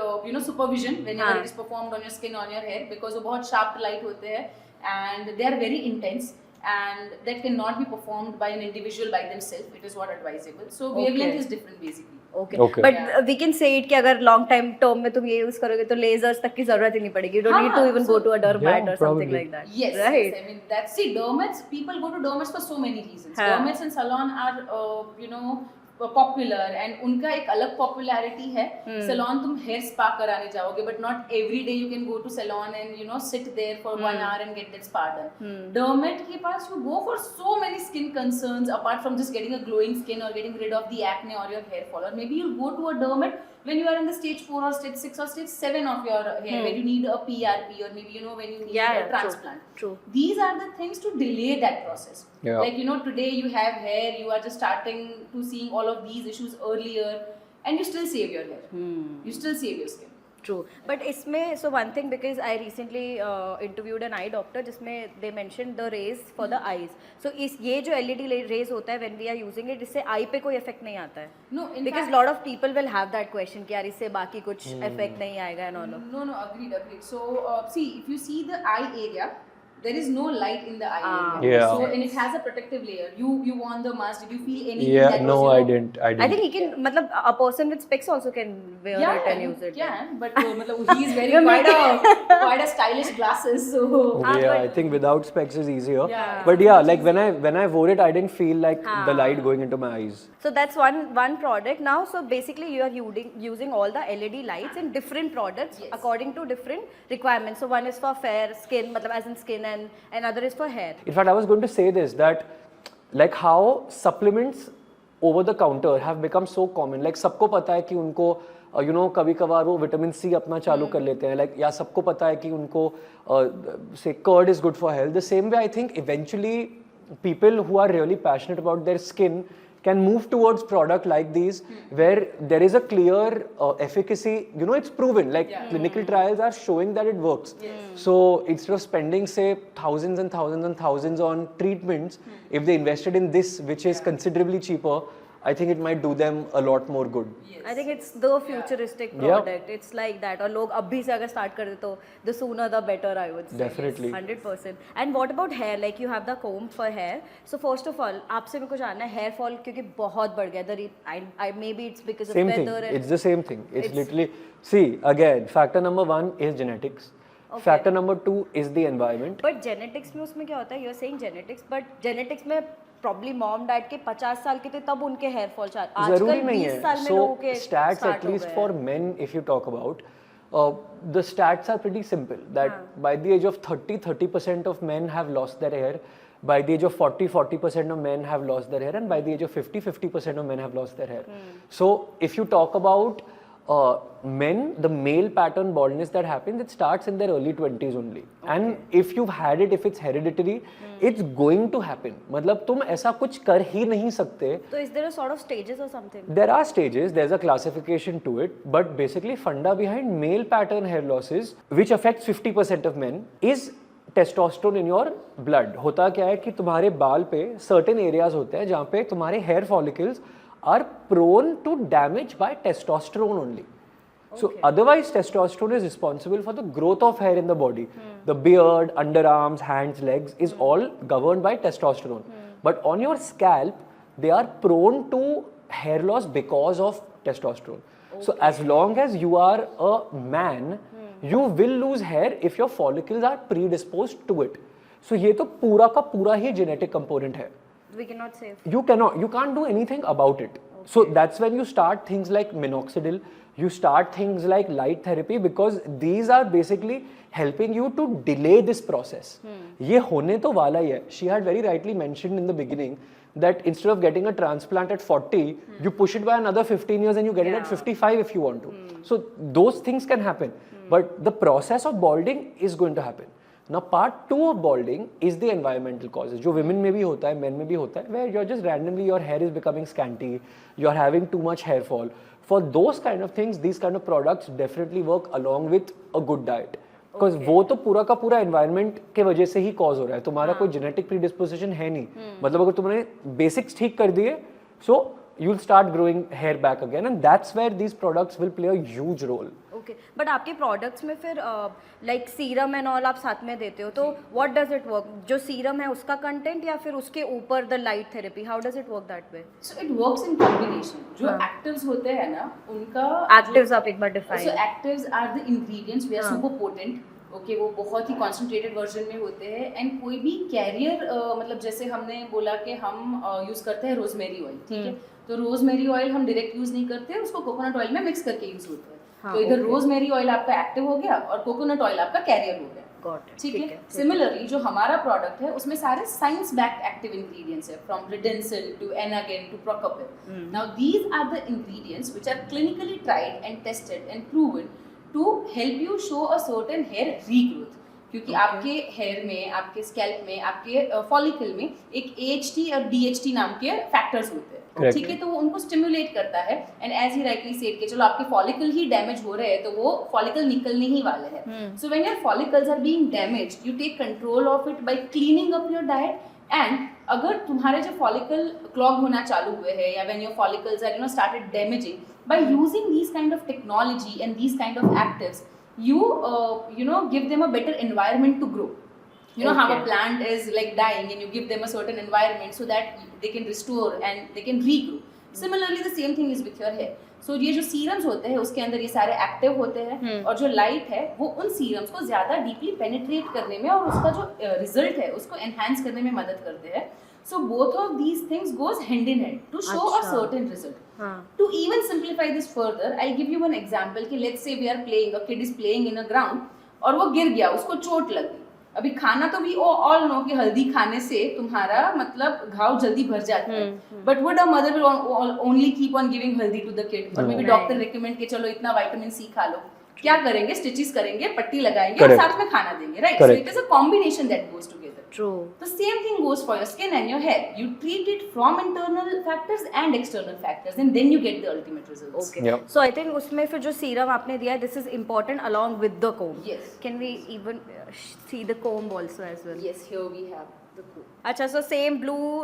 B: supervision whenever
A: हाँ.
B: it is performed on your skin, on your hair, because वो बहुत sharp light होते हैं and they are very intense and that cannot be performed by an individual by themselves. It is not advisable. So wavelength
A: Okay.
B: is different basically.
A: Okay.
C: Okay.
A: But
B: Yeah.
A: we can say it कि अगर long time term में तुम ये use करोगे तो lasers तक की जरूरत ही नहीं पड़ेगी. You don't
B: हाँ,
A: need to even go
B: so-
A: to a dermat
C: Yeah,
A: or something
C: probably.
A: like that.
B: Yes,
A: Right.
B: yes. I mean, dermats, people go to dermats for so many reasons.
A: हाँ.
B: Dermats in salon are, popular and उनका एक अलग popularity है. Salon तुम hair spa कराने जाओगे, but not every day you can go to salon and sit there for 1 hour and get that spa done. Dermat के पास you go for so many skin concerns apart from just getting a glowing skin or getting rid of the acne or your hair fall. Or maybe you'll go to a dermat when you are in the stage 4 or stage 6 or stage 7 of your hair where you need a PRP or maybe when you need
A: Yeah,
B: a
A: true.
B: transplant.
A: True.
B: These are the things to delay that process.
C: Yeah.
B: Like today you have hair, you are just starting to seeing all of these issues earlier and you still save your hair. You still save your skin.
A: True. But इसमें so one thing because I recently interviewed an eye doctor जिसमें they mentioned the rays for the eyes. So ये जो LED rays होता है when we are using it इससे eye पे कोई effect नहीं आता है.
B: No, in
A: Because
B: fact,
A: lot of people will have that question कि यार इससे बाकी कुछ effect नहीं आएगा and all of.
B: No, agreed. So, see, if you see the eye area, there is no light in the eye area.
C: Yeah.
B: So and it has a protective layer. You won the mask. Did you feel anything?
C: Yeah,
B: that
C: no,
B: was,
C: I
B: you know,
C: didn't.
A: I think he can, matlab, a person with specs also can wear it and
B: you
A: use it.
B: can, but matlab, he is wearing quite a stylish glasses. So
C: Yeah, I think without specs is easier.
B: Yeah.
C: But yeah, like when I wore it, I didn't feel like the light going into my eyes.
A: So that's one product now. So basically, you are using all the LED lights in different products according to different requirements. So one is for fair skin, matlab, as in skin, and another is for hair.
C: In fact, I was going to say this, that like how supplements over the counter have become so common. Like सबको पता है कि उनको you know कभी कभार वो vitamin सी अपना चालू कर लेते हैं. Like या सबको पता है कि उनको say curd is good for health. The same way I think eventually people who are really passionate about their skin can move towards product like these where there is a clear efficacy, you know, it's proven, like clinical trials are showing that it works. So instead of spending say thousands and thousands and thousands on treatments, if they invested in this which is considerably cheaper, I think it might do them a lot more good.
A: I think it's the futuristic product. It's like that. और लोग अभी से अगर start कर दे तो the sooner the better, I would say.
C: Definitely.
A: 100%. And what about hair? Like you have the comb for hair. So first of all, आपसे मेरे को जानना है hair fall क्योंकि बहुत बढ़ गया. Maybe it's because
C: Same
A: of
C: thing.
A: weather.
C: It's the same thing. It's literally, see again, factor number 1 is genetics.
A: Okay.
C: Factor number 2 is the environment.
A: But genetics में उसमें क्या होता है? You're saying genetics, but genetics में probably mom dad के 50 साल के थे तब उनके hair fall आजकल
C: जरूरी नहीं
A: 20
C: है.
A: साल में
C: So
A: लोगों के
C: stats
A: start
C: at
A: हो
C: least
A: गए
C: for
A: हैं.
C: men, if you talk about, the stats are pretty simple. That by the age of 30% of men have lost their hair. By the age of 40% of men have lost their hair, and by the age of 50% of men have lost their hair. So if you talk about men, the male pattern baldness that happens, it starts in their early 20s only. And if you've had it, if it's hereditary, it's going to happen. मतलब तुम ऐसा कुछ कर ही नहीं सकते.
A: So is there a sort of stages or something?
C: There are stages, there's a classification to it, but basically funda behind male pattern hair losses, which affects 50% of men, is testosterone in your blood. होता क्या है कि तुम्हारे बाल पे certain areas होते हैं जहाँ पे तुम्हारे hair follicles are prone to damage by testosterone only. So otherwise testosterone is responsible for the growth of hair in the body. The beard, underarms, hands, legs is all governed by testosterone. But on your scalp, they are prone to hair loss because of testosterone. So as long as you are a man, you will lose hair if your follicles are predisposed to it. So ये तो पूरा का पूरा ही genetic component है.
A: We cannot save.
C: You can't do anything about it. So that's when you start things like minoxidil, you start things like light therapy, because these are basically helping you to delay this process. ये होने तो वाला ही है. She had very rightly mentioned in the beginning that instead of getting a transplant at 40, you push it by another 15 years and you get it at 55 if you want to. So those things can happen. But the process of balding is going to happen. Now part 2 of balding is the environmental causes, जो women में भी होता है, men में भी होता है, where you're just randomly your hair is becoming scanty, you're having too much hair fall. For those kind of things, these kind of products definitely work along with a good diet. Because वो तो पूरा का पूरा environment के वजह से ही cause हो रहा है. तुम्हारा कोई genetic predisposition है नहीं. मतलब अगर तुमने basics ठीक कर दिए, so you'll start growing hair back again, and that's where these products will play a huge role.
A: Okay, but आपके products में फिर like serum and all आप साथ में देते हो, तो what does it work? जो serum है उसका content या फिर उसके ऊपर the light therapy? How does it work that way?
B: So it works in combination. जो actives होते हैं ना, उनका
A: Actives आप एक बार define.
B: So actives are the ingredients which are super potent. Okay, वो बहुत ही concentrated version में होते हैं, and कोई भी carrier मतलब जैसे हमने बोला कि हम use करते हैं rosemary oil, ठीक है? तो rosemary oil हम direct use नहीं करते, उसको coconut oil में mix करके use होता है. तो इधर rosemary oil आपका active हो गया और coconut oil आपका carrier हो गया. ठीक है. Similarly, जो हमारा product है उसमें सारे science backed active ingredients है, from redensil to enagan to procopil. Now these are the ingredients which are clinically tried and tested and proven to help you show a certain hair regrowth. क्योंकि आपके hair में, आपके scalp में, आपके follicle में एक AHT और DHT नाम के फैक्टर्स होते हैं, ठीक है? तो वो उनको स्टिमुलेट करता है, and as he rightly said कि चलो आपके फॉलिकल ही डैमेज हो रहे हैं तो वो फॉलिकल निकलने ही वाले हैं. So when your follicles are being damaged, you take control of it by cleaning up your diet. And अगर तुम्हारे जो फॉलिकल क्लॉग होना चालू हुए हैं या when your follicles are started damaging, by using these kind of technology and these kind of actives, you give them a better environment to grow. You know how a
A: Okay.
B: plant is like dying and you give them a certain environment so that they can restore and they can regrow. Similarly, the same thing is with your hair. So ये जो serums होते हैं उसके अंदर ये सारे active होते हैं और जो लाइट है वो उन सीरम्स को ज़्यादा डीपली पेनिट्रेट करने में और उसका जो रिजल्ट है उसको एनहांस करने में मदद करते हैं. So both of these things goes hand in hand to show a certain result. To even simplify this further, I'll give you one example कि let's say we are playing, a kid is playing in a ground और वो गिर गया, उसको चोट लग गई. अभी खाना तो भी ऑल नो कि हल्दी खाने से तुम्हारा मतलब घाव जल्दी भर जाता है. But would a mother will only keep on giving हल्दी टू द किड, और मे बी डॉक्टर रिकमेंड कि चलो इतना विटामिन सी खा लो. क्या करेंगे? स्टिचेस करेंगे, पट्टी लगाएंगे और साथ में खाना देंगे, right? So it is a combination that goes together.
A: True.
B: The same thing goes for your skin and your hair. You treat it from internal factors and external factors, and then you get the ultimate results.
A: Okay.
C: Yeah.
A: So I think उसमें फिर जो serum आपने दिया है, this is important along with the comb.
B: Yes.
A: Can we even see the comb also as well?
B: Yes, here we have the comb.
A: अच्छा, so same blue,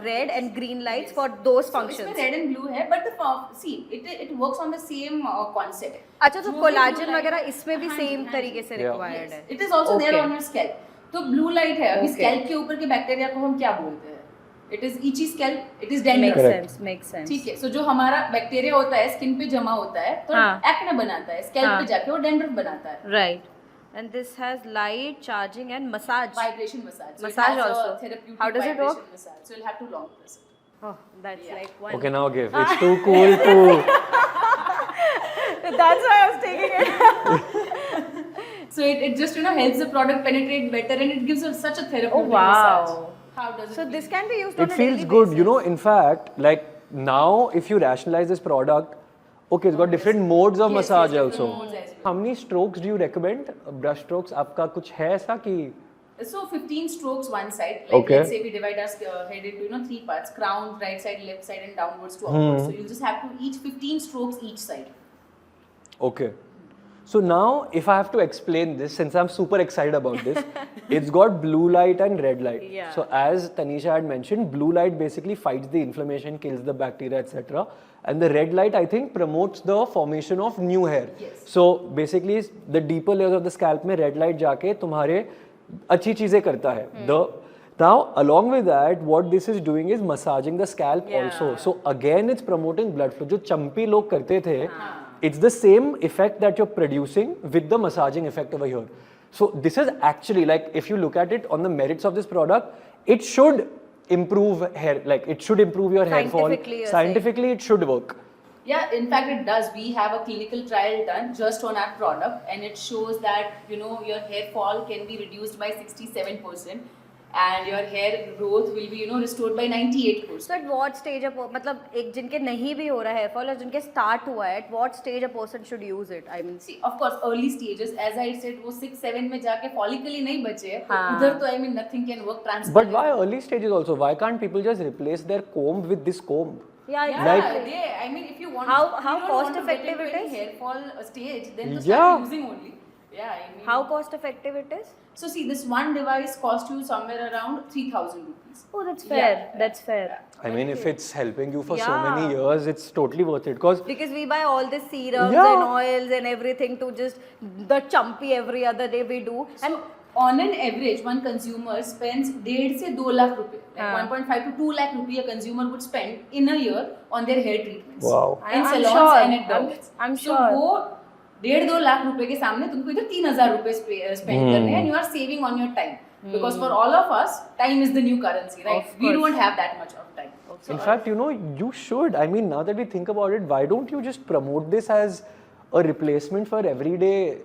A: red and green lights for those functions.
B: इसमें red and blue है, but the see it works on the same concept.
A: अच्छा, तो
B: जो भी
A: collagen
B: blue light-
A: वगैरह इसमें भी
B: हाँ जी,
A: सेम
B: हाँ
A: तरीके
B: जी.
A: से
C: Yeah.
A: रिक्वायर्ड है.
B: It is also there
A: Okay.
B: on your scalp. तो ब्लू लाइट है, अभी
A: Okay.
B: स्कैल्प के ऊपर के बैक्टीरिया को हम क्या बोलते हैं? It is itchy scalp, it is
A: Makes
B: dandruff.
C: Correct.
A: sense, makes sense.
B: ठीक है. सो जो हमारा बैक्टीरिया होता है स्किन पे जमा होता है तो
A: हाँ.
B: एक्ने बनाता है, स्कैल्प
A: हाँ.
B: पे जाके वो डैंड्रफ बनाता है.
A: Right. And this has light, charging and massage.
B: Vibration massage. So
A: Massage
B: it has
A: also.
B: A therapeutic
A: How does it work?
B: vibration massage. So you'll have to long press it.
A: Oh, that's
B: Yeah.
A: like one.
C: Okay, now give. It's too cool to.
A: That's why I was taking it.
B: So it just helps the product penetrate better and it gives us such a therapeutic
A: Oh, wow.
B: massage. How does it
A: So
B: feel?
A: this can be used
C: It
A: on a
C: feels
A: daily
C: good.
A: basis.
C: You know, in fact, like now, if you rationalize this product, okay, it's got different modes of
B: Yes,
C: massage
B: yes,
C: also.
B: different modes as well.
C: How many strokes do you recommend? Brush strokes, आपका कुछ है ऐसा कि?
B: So 15 strokes one side. Like
C: Okay.
B: let's say we divide our head into 3 parts: crown, right side, left side, and downwards to upwards. So you just have to each 15 strokes each side.
C: Okay. So now, if I have to explain this, since I'm super excited about this, it's got blue light and red light.
A: Yeah.
C: So as Tanisha had mentioned, blue light basically fights the inflammation, kills the bacteria, etc. And the red light, I think, promotes the formation of new hair.
B: Yes.
C: So basically, the deeper layers of the scalp में red light जाके तुम्हारे अच्छी चीजें करता है. Now, along with that, what this is doing is massaging the scalp also. So again, it's promoting blood flow. जो चंपी लोग करते थे, it's the same effect that you're producing with the massaging effect over here. So this is actually, like, if you look at it on the merits of this product, it should improve hair, like it should improve your hair fall.
A: Scientifically, you're
C: Scientifically, it should work.
B: Yeah, in fact it does. We have a clinical trial done just on our product and it shows that your hair fall can be reduced by 67% and your hair growth will be restored by 98%.
A: So at what stage मतलब एक जिनके नहीं भी हो रहा है hair fall और जिनके start हुआ है, at what stage a person should use it? I mean,
B: See, of course, early stages, as I said, वो 6-7 में जाके follicle ही नहीं बचे हैं, तो
A: हाँ.
B: उधर तो I mean nothing can work.
C: But why early stages also? Why can't people just replace their comb with this comb?
A: yeah,
B: Yeah,
A: exactly.
B: I mean, if you want,
A: How
B: if you don't
A: cost
B: want to get
A: effective
B: into
A: it
B: any
A: is?
B: hair fall stage, then to
C: Yeah.
B: start using only. Yeah, I mean.
A: How cost effective it is?
B: So see, this one device costs you somewhere around 3,000 rupees.
A: Oh, that's fair.
B: Yeah.
A: That's fair.
C: I mean, if it's helping you for so
A: Yeah.
C: many years, it's totally worth it. Because
A: Because we buy all the serums
C: Yeah.
A: and oils and everything to just the chumpy every other day we do.
B: And on an average, one consumer spends 1.5 से 2 lakh रुपए. Like 1.5 to 2 lakh रुपए a consumer would spend in a year on their hair treatments.
C: Wow.
B: In
A: I'm
B: salons
A: sure.
B: and at derms.
A: I'm
B: So
A: sure.
B: वो 1.5-2 लाख रुपए के सामने तुमको इधर 3,000 रुपए spend करने हैं and you are saving on your time. Because for all of us, time is the new currency, right?
A: Of
B: We
A: course.
B: don't have that much of time.
C: in fact, you should. I mean, now that we think about it, why don't you just promote this as a replacement for everyday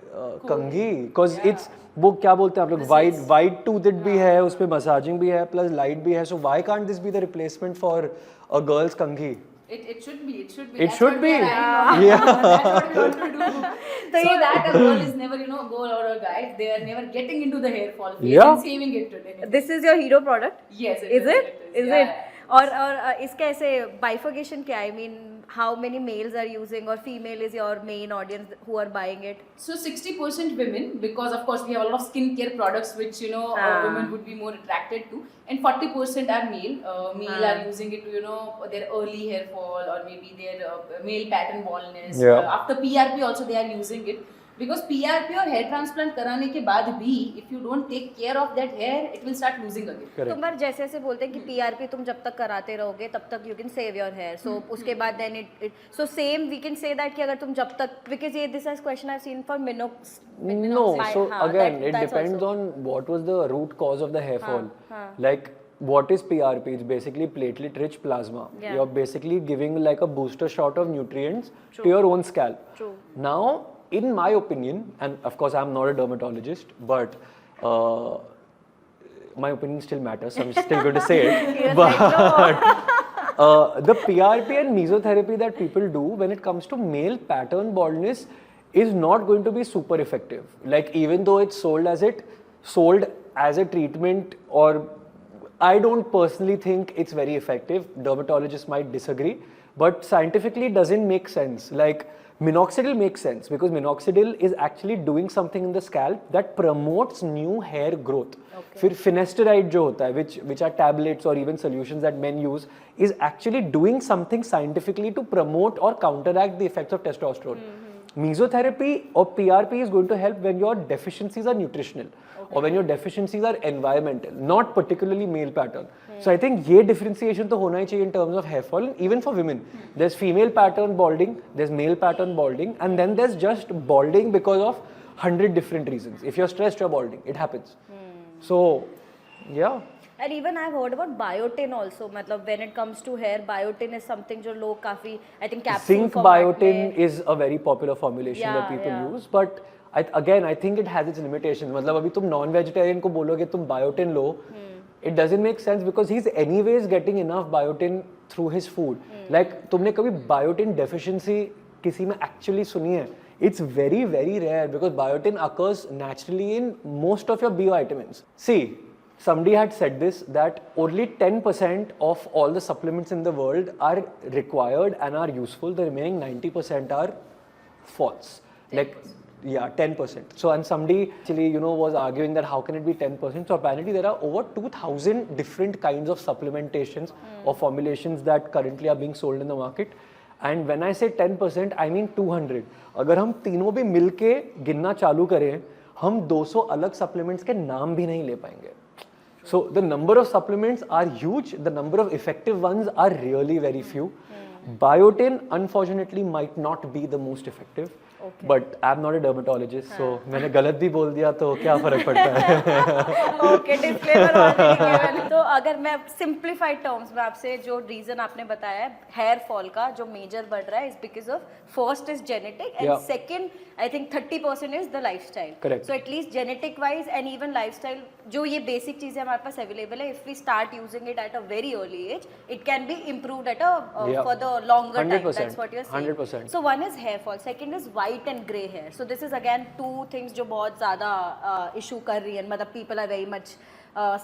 C: कंघी? Because it's वो क्या बोलते हैं आप लोग, wide toothed भी है, उसपे massaging भी है, plus light भी है. So why can't this be the replacement for a girl's कंघी?
B: It should be. It should be.
C: It
B: That's
C: should
B: what we
C: be.
B: are eyeing on. That's what we want to do. So that a girl is never, girl or a guy, they are never getting into the hair fall phase
C: Yeah.
B: and saving it today.
A: This is your hero product?
B: Yes,
A: Is it? Is
B: yeah.
A: it? और इसका ऐसे bifurcation क्या है? I mean, how many males are using or female is your main audience who are buying it?
B: So 60% women, because of course we have a lot of skincare products which women would be more attracted to, and 40% are male. Male are using it to their early hair fall or maybe their male pattern baldness.
C: Yeah.
B: After PRP also they are using it. Because PRP और hair transplant कराने के बाद भी if you don't take care of that hair, it will start losing again.
C: Correct.
A: तुम बार जैसे ऐसे बोलते हैं कि पीआरपी तुम जब तक कराते रहोगे तब तक you can save your hair so उसके बाद then it so same we can say that कि अगर तुम जब तक बिकॉज ये this is question I seen for Minox
C: No, so again, it depends on what was the root cause of the hair fall. Like, what is PRP? It's basically platelet-rich plasma.
A: Yeah.
C: You're basically giving like a booster shot of nutrients to your own scalp.
A: True.
C: Now, in my opinion, and of course I'm not a dermatologist, but my opinion still matters, so I'm still going to say it. But the PRP and mesotherapy that people do when it comes to male pattern baldness is not going to be super effective. Like, even though it's sold as a treatment, or I don't personally think it's very effective. Dermatologists might disagree, but scientifically it doesn't make sense. Like, minoxidil makes sense because minoxidil is actually doing something in the scalp that promotes new hair growth. फिर finasteride जो होता है, which are tablets or even solutions that men use, is actually doing something scientifically to promote or counteract the effects of testosterone. Mesotherapy or PRP is going to help when your deficiencies are nutritional or when your deficiencies are environmental, not particularly male pattern. So I think ये differentiation तो होना ही चाहिए in terms of hair fall, even for women. There's female pattern balding, there's male pattern balding, and then there's just balding because of 100 different reasons. If you're stressed, you're balding. It happens. So, yeah.
A: And even I've heard about biotin also. मतलब when it comes to hair, biotin is something जो लोग काफी I think capsule
C: Zinc
A: format
C: biotin
A: में
C: is a very popular formulation that people use, but I think it has its limitations. मतलब अभी तुम non-vegetarian को बोलोगे तुम biotin low, it doesn't make sense because he's anyways getting enough biotin through his food. Like, तुमने कभी biotin deficiency किसी में actually सुनी है? It's very, very rare because biotin occurs naturally in most of your B vitamins. See, somebody had said this, that only 10% of all the supplements in the world are required and are useful. The remaining 90% are false.
B: 10%.
C: Like, yeah, 10%. So, and somebody actually, was arguing that how can it be 10%? So apparently there are over 2,000 different kinds of supplementations or formulations that currently are being sold in the market. And when I say 10%, I mean 200. अगर हम तीनों भी मिलके गिनना चालू करें, हम 200 अलग supplements के नाम भी नहीं ले पाएंगे. So the number of supplements are huge. The number of effective ones are really very few. Biotin, unfortunately, might not be the most effective. Okay. But I'm not a dermatologist, so मैंने गलत भी बोल दिया तो क्या फर्क पड़ता है?
A: Okay, disclaimer already given. तो अगर मैं simplified terms में आपसे जो reason आपने बताया है hair fall का जो major बढ़ रहा है is because of first is genetic and second I think 30% is the lifestyle.
C: Correct.
A: So at least genetic wise and even lifestyle जो ये basic चीजें हमारे पास available है, if we start using it at a very early age, it can be improved at a for the longer
C: 100%,
A: time. That's what you're saying.
C: 100%.
A: So one is hair fall, second is white and grey hair. So this is again two things जो बहुत ज़्यादा issue कर रही हैं. मतलब people are very much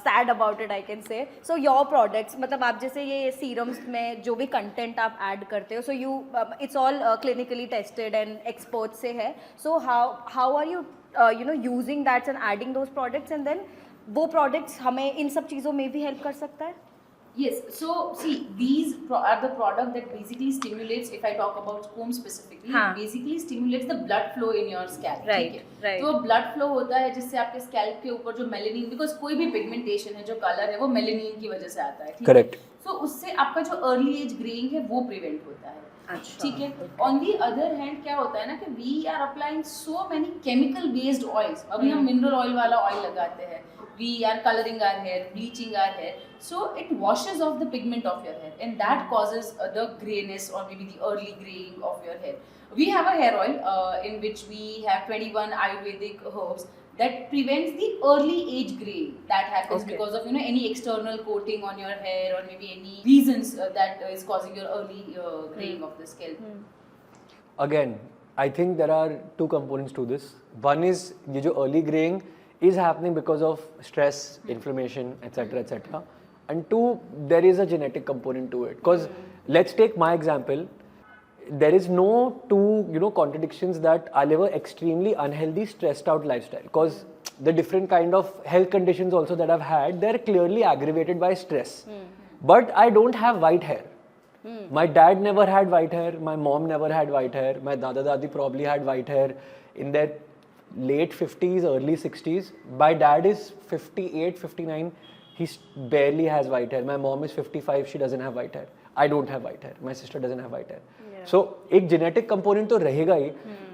A: sad about it, I can say. So your products, मतलब आप जैसे ये serums में जो भी content आप add करते हो, so you it's all clinically tested and experts से है. So how are you using that and adding those products and then वो products हमें इन सब चीज़ों में भी help कर सकता है?
B: Yes, so see, these are the product that basically stimulates, if I talk about comb specifically, basically stimulates the blood flow in your scalp.
A: Right, right.
B: तो blood flow होता है जिससे आपके scalp के ऊपर जो melanin, because कोई भी pigmentation है जो color है वो melanin की वजह से आता है.
C: Correct.
B: So उससे आपका जो early age graying है वो prevent होता है.
A: अच्छा.
B: ठीक है. On the other hand क्या होता है ना कि we are applying so many chemical based oils. अभी हम mineral oil वाला oil लगाते हैं. We are coloring our hair, bleaching our hair, so it washes off the pigment of your hair, and that causes the grayness or maybe the early graying of your hair. We have a hair oil in which we have 21 Ayurvedic herbs that prevents the early age graying that happens because of any external coating on your hair or maybe any reasons that is causing your early graying of the scalp.
C: Again, I think there are two components to this. One is ये जो early graying is happening because of stress, inflammation, etc., etc. And two, there is a genetic component to it. Because let's take my example. There is no two, contradictions that I live an extremely unhealthy, stressed out lifestyle. Because the different kind of health conditions also that I've had, they're clearly aggravated by stress. But I don't have white hair. My dad never had white hair. My mom never had white hair. My dada dadi probably had white hair in their late 50s, early 60s. My dad is 58, 59. He barely has white hair. My mom is 55. She doesn't have white hair. I don't have white hair. My sister doesn't have white hair. So एक genetic component तो रहेगा ही,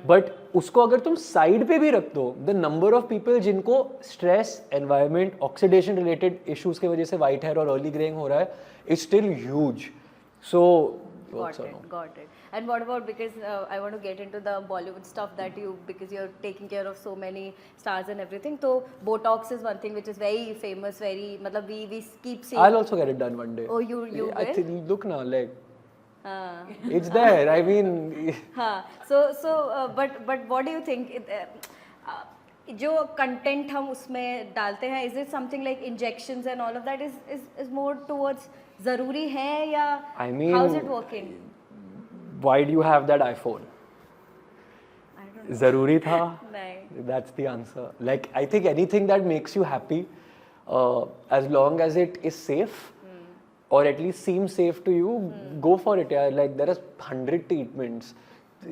C: but उसको अगर तुम side पे भी रख दो, the number of people जिनको stress, environment, oxidation related issues के वजह से white hair और early graying हो रहा है, is still huge. So
A: Got it. And what about, because I want to get into the Bollywood stuff that because you're taking care of so many stars and everything. So Botox is one thing which is very famous, matlab we keep seeing.
C: I'll also get it done one day.
A: Oh, you will?
C: I think, look now, like, it's there. I mean,
A: but what do you think? जो content हम उसमें डालते हैं, is it something like injections and all of that is more towards ज़रूरी है या
C: I mean,
A: how is it working?
C: Why do you have that iPhone?
A: I don't know.
C: ज़रूरी था?
A: नहीं.
C: That's the answer. Like, I think anything that makes you happy, as long as it is safe, or at least seems safe to you, go for it. Yeah. Like, there are 100 treatments.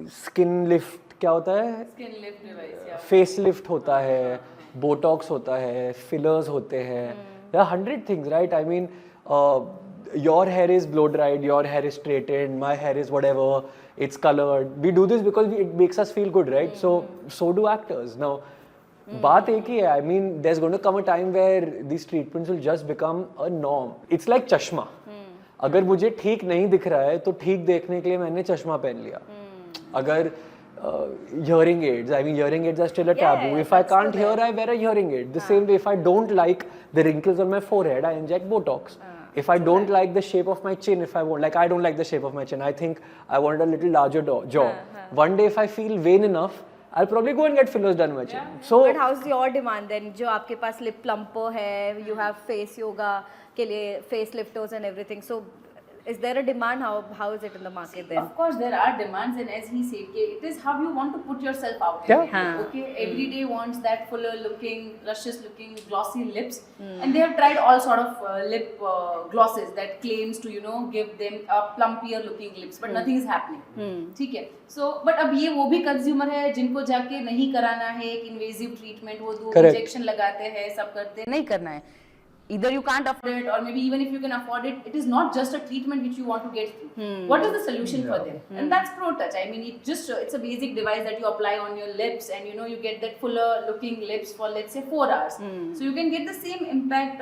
C: Skin lift क्या होता है?
B: Skin lift device, yeah.
C: Face lift होता है, Botox होता है, fillers होते हैं. There are 100 things, right? I mean, your hair is blow dried, your hair is straightened, my hair is whatever, it's colored. We do this because it makes us feel good, right? So do actors. Now, बात एक ही है. I mean, there's going to come a time where these treatments will just become a norm. It's like चश्मा. अगर मुझे ठीक नहीं दिख रहा है तो ठीक देखने के लिए मैंने चश्मा पहन लिया. अगर hearing aids, I mean, hearing aids are still a taboo. If I can't hear, I wear a hearing aid. The same way, if I don't like the wrinkles on my forehead, I inject Botox. If I don't like the shape of my chin, if I want, like, I don't like the shape of my chin. I think I want a little larger jaw. One day, if I feel vain enough, I'll probably go and get fillers done my chin. So,
A: but how's your demand then? जो आपके पास lip plumper है, you have face yoga के लिए face lifters and everything. So, is there a demand? How is it in the market then?
B: Of course, there are demands, and as he said, it is how you want to put yourself out.
C: Yeah.
B: Okay, every day wants that fuller looking, luscious looking, glossy lips, and they have tried all sort of lip glosses that claims to give them a plumpier looking lips, but nothing is happening. ठीक है. So, but अब ये वो भी consumer है जिनको जाके नहीं कराना है एक invasive treatment, वो दो injection लगाते हैं, सब करते हैं, नहीं करना है. Either you can't afford it, or maybe even if you can afford it, it is not just a treatment which you want to get through. What is the solution for them? And that's ProTouch. I mean, it's a basic device that you apply on your lips, and you get that fuller looking lips for, let's say, 4 hours. So you can get the same impact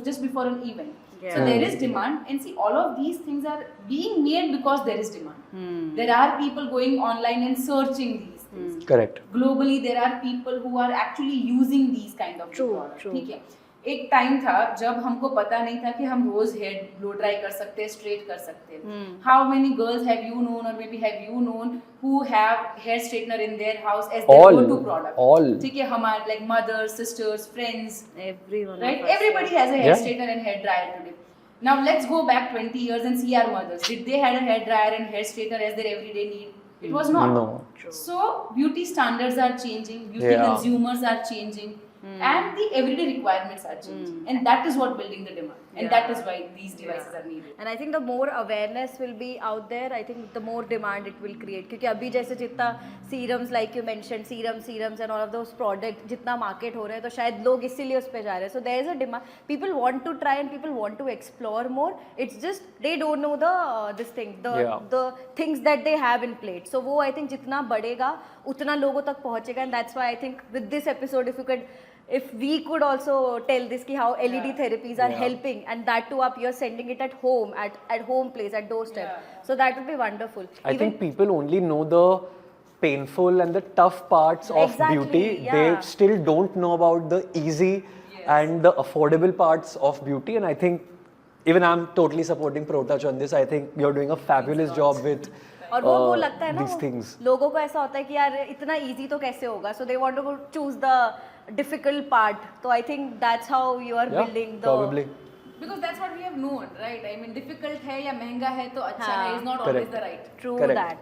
B: just before an event. Yeah. So there is demand, and see, all of these things are being made because there is demand. There are people going online and searching these things.
C: Correct.
B: Globally, there are people who are actually using these kind of products. ठीक है. एक time था जब हमको पता नहीं था कि हम रोज हेयर ब्लो ड्राई कर सकते हैं, स्ट्रेट कर सकते हैं. How many girls have you known और maybe have you known who have hair straightener in their house as their go to product? ठीक है, हमारे like mothers, sisters, friends, everyone, right? Everybody has a hair straightener and hair dryer today. Now let's go back 20 years and see our mothers. Did they had a hair dryer and hair straightener as their everyday need? It was not.
C: No.
B: So beauty standards are changing, beauty consumers are changing. And the everyday requirements are changing, and that is what building the demand, and that is why these devices are needed.
A: And I think the more awareness will be out there, I think the more demand it will create. क्योंकि अभी जैसे जितना serums, like you mentioned, serums and all of those products जितना market हो रहे हैं, तो शायद लोग इसीलिए उस पे जा रहे हैं. So there is a demand. People want to try and people want to explore more. It's just they don't know the things that they have in plate. So वो I think जितना बढ़ेगा उतना लोगों तक पहुँचेगा, and that's why I think with this episode, if we could also tell this ki how LED therapies are helping, and that too you're sending it at home, at home place, at doorstep. So that would be wonderful.
C: I think people only know the painful and the tough parts of beauty. They still don't know about the easy and the affordable parts of beauty, and I think even I'm totally supporting ProTouch on this. I think you're doing a fabulous job with
A: और वो लगता है ना,
C: these things.
A: लोगों को ऐसा होता है कि यार इतना easy तो कैसे होगा, so they want to choose the difficult part. So I think that's how you are building the
C: probably.
B: Because that's what we have known, right? I mean, difficult है या महंगा है तो अच्छा है is not always
C: Correct.
B: the right.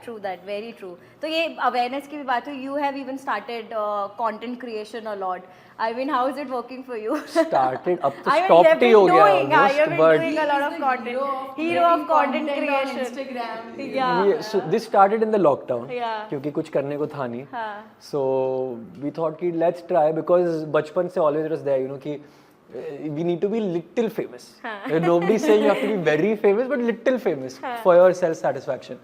A: True that, very true. तो ये awareness की भी बात हुई, you have even started content creation a lot. I mean, how is it working for you?
C: Started up to
A: I mean,
C: stop
A: you have
C: he
A: been
C: हो गया
A: doing, yeah, you have been
C: but
A: doing a lot of
B: He's the
A: content.
B: hero
A: Hero of
B: creating
A: content
B: on
A: creation.
B: Instagram.
A: Yeah.
C: so this started in the lockdown
A: Yeah.
C: क्योंकि कुछ करने को था नहीं
A: हाँ.
C: so we thought कि let's try because बचपन से always it was there, you know, कि we need to be little famous. Nobody's saying you have to be very famous, but little famous for your self-satisfaction.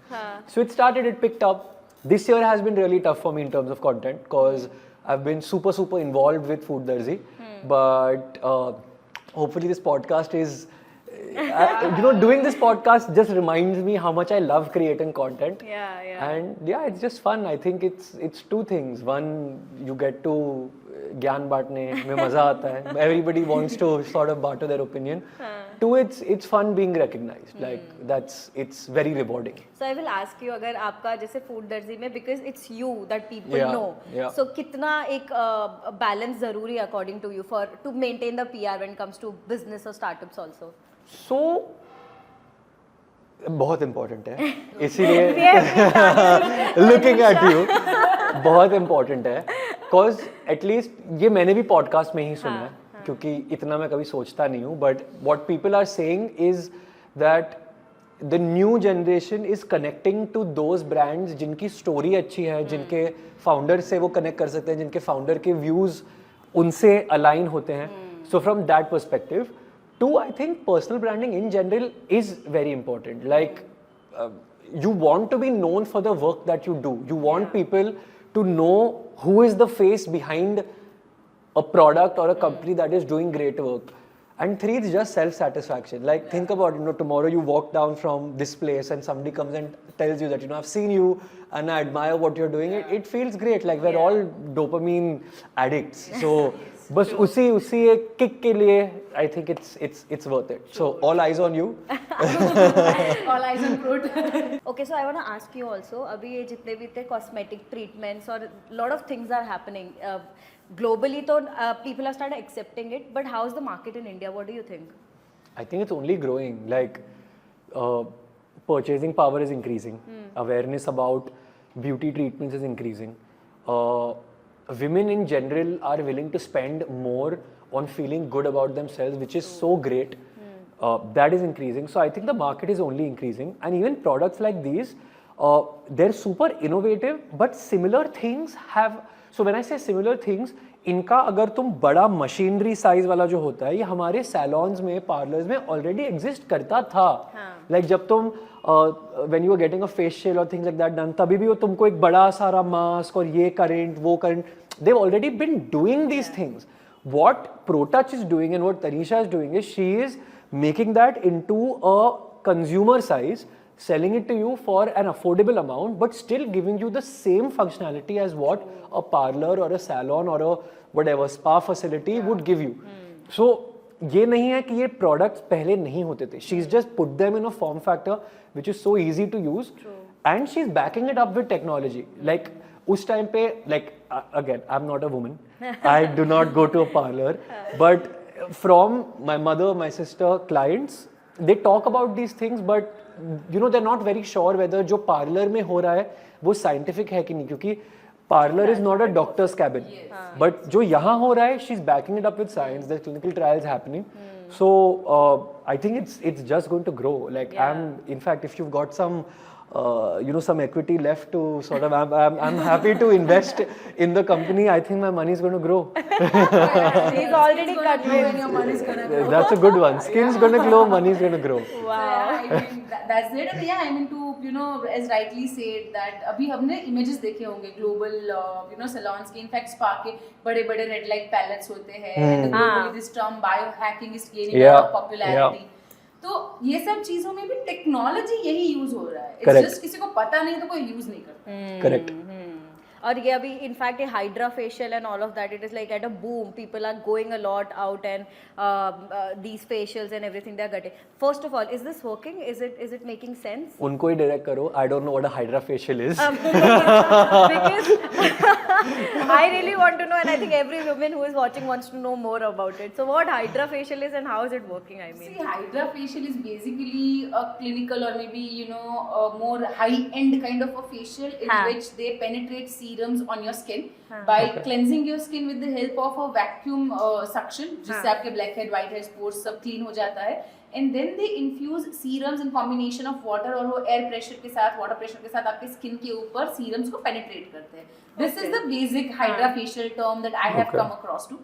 C: So it started, it picked up. This year has been really tough for me in terms of content because I've been super involved with Food Darzi. But hopefully this podcast is, doing this podcast just reminds me how much I love creating content.
A: Yeah.
C: And yeah, it's just fun. I think it's two things. One, you get to ज्ञान बांटने में मजा आता है. Everybody wants to sort of barter their opinion. Two, it's fun being recognized. Like it's very rewarding.
A: So I will ask you, अगर आपका जैसे Food Darzi में, because it's you that people
C: Yeah,
A: know.
C: yeah.
A: So कितना एक balance जरूरी है according to you to maintain the PR when it comes to business or startups also?
C: So बहुत important है, इसीलिए लुकिंग एट यू बहुत important है because at least ये मैंने भी पॉडकास्ट में ही सुना है क्योंकि इतना मैं कभी सोचता नहीं हूँ but what people are saying is that the new generation is connecting to those brands जिनकी स्टोरी अच्छी है, जिनके फाउंडर से वो कनेक्ट कर सकते हैं, जिनके फाउंडर के व्यूज उनसे अलाइन होते हैं. So from that perspective. Two, I think personal branding in general is very important. Like, you want to be known for the work that you do. You want people to know who is the face behind a product or a company that is doing great work. And three, it's just self-satisfaction. Like, think about it, tomorrow you walk down from this place and somebody comes and tells you that, I've seen you and I admire what you're doing. It feels great. Like, we're all dopamine addicts. So, बस उसी एक kick के लिए I think it's worth it. So all eyes on you.
B: All eyes on fruit.
A: Okay, so I want to ask you also, अभी ये जितने भी थे cosmetic treatments और lot of things are happening globally, तो people are started accepting it, but how is the market in India? What do you think?
C: I think it's only growing. Like purchasing power is increasing. Awareness about beauty treatments is increasing. Women in general are willing to spend more on feeling good about themselves, which is so great. That is increasing. So I think the market is only increasing. And even products like these, they're super innovative, but similar things have... So when I say similar things, इनका अगर तुम बड़ा machinery size वाला जो होता है ये हमारे सैलॉन्स में, पार्लर्स में ऑलरेडी एग्जिस्ट करता था. लाइक जब तुम when you were getting a facial or things like that done, तभी भी वो तुमको एक बड़ा सारा मास्क और ये करंट वो current, they've already been doing these things. What ProTouch is doing and what Tanisha is doing is she is making that into a consumer size, selling it to you for an affordable amount, but still giving you the same functionality as what a parlor or a salon or a whatever spa facility would give you. So ये नहीं है कि ये products पहले नहीं होते थे. She's just put them in a form factor which is so easy to use. And she's backing it up with technology. Like उस time पे, like again, I'm not a woman. I do not go to a parlor. But from my mother, my sister, clients, they talk about these things, but they're not very sure whether जो parlor में हो रहा है वो scientific है कि नहीं, क्योंकि parlor is not a doctor's cabin. But जो यहाँ हो रहा है, she's backing it up with science. There's clinical trials happening. So I think it's just going to grow. Like in fact, if you've got some some equity left to sort of, I'm happy to invest in the company. I think my money is going to grow.
A: He's already convinced.
B: And your money is gonna grow.
C: That's a good one. Skin's going to glow, money is going to grow.
A: Wow.
B: I mean, that's it. And yeah, I mean to as rightly said that अभी हमने images देखे होंगे global salons के, in fact spa के बड़े-बड़े red light palettes होते हैं. And globally this term biohacking is gaining a lot of popularity. तो ये सब चीजों में भी टेक्नोलॉजी यही यूज हो रहा है. It's just किसी को पता नहीं तो कोई यूज नहीं करता.
C: Correct.
A: और ये अभी इनफैक्ट ये hydra facial and all of that, it is like at a boom. People are going a lot out and these facials and everything they are getting. First of all, is this working? Is it making sense?
C: उनको ही direct करो. I don't know what a hydra facial is.
A: I really want to know, and I think every woman who is watching wants to know more about it. So, what Hydra facial is and how is it working? I mean,
B: See, Hydra facial is basically a clinical or maybe a more high-end kind of a facial in which they penetrate serums on your skin by cleansing your skin with the help of a vacuum suction, जिससे आपके black head, white head, pores सब clean हो जाता है. And then they infuse serums in combination of water और वो air pressure के साथ, water pressure के साथ आपके skin के ऊपर serums को penetrate करते हैं. This is the basic Hydra facial term that I have come across to.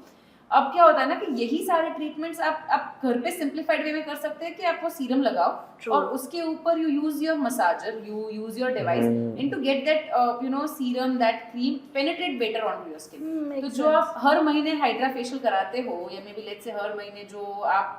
B: अब क्या होता है ना कि यही सारे ट्रीटमेंट्स आप घर पे सिंप्लीफाइड वे में कर सकते हैं कि आप वो सीरम लगाओ और उसके ऊपर you use your massager, you use your device and to get that serum, that cream penetrate better on your skin. तो जो आप हर महीने हाइड्रा फेशियल कराते हो या मे बी लेट्स से हर महीने जो आप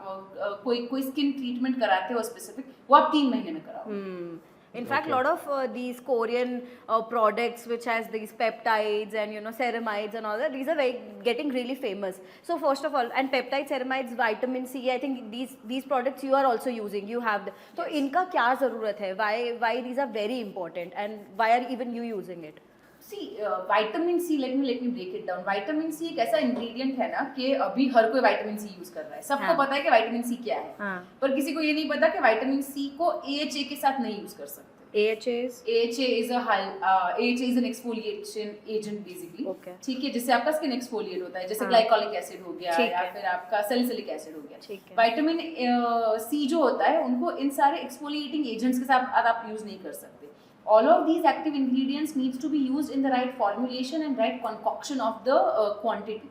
B: कोई स्किन ट्रीटमेंट कराते हो स्पेसिफिक, वो आप 3 महीने में कराओ.
A: In fact, a lot of these Korean products which has these peptides and ceramides and all that, these are getting really famous. So first of all, and peptides, ceramides, vitamin C, I think these products you are also using. You have so इनका क्या ज़रूरत है? Why these are very important and why are even you using it?
B: See, vitamin C, let me break it down. Vitamin C एक ऐसा ingredient है ना कि अभी हर कोई vitamin C यूज कर रहा है. सबको पता है कि vitamin C क्या है, पर किसी को ये नहीं पता कि vitamin C को AHA के साथ नहीं यूज कर सकते. AHA is an exfoliation agent basically. ठीक है, जिससे आपका स्किन एक्सफोलिएट होता है, जैसे ग्लाइकोलिक एसिड हो गया या फिर आपका सैलिसिलिक एसिड हो गया. विटामिन C जो होता है उनको इन सारे एक्सफोलिएटिंग एजेंट्स के साथ आप यूज नहीं कर सकते. All of these active ingredients needs to be used in the right formulation and right concoction of the quantity.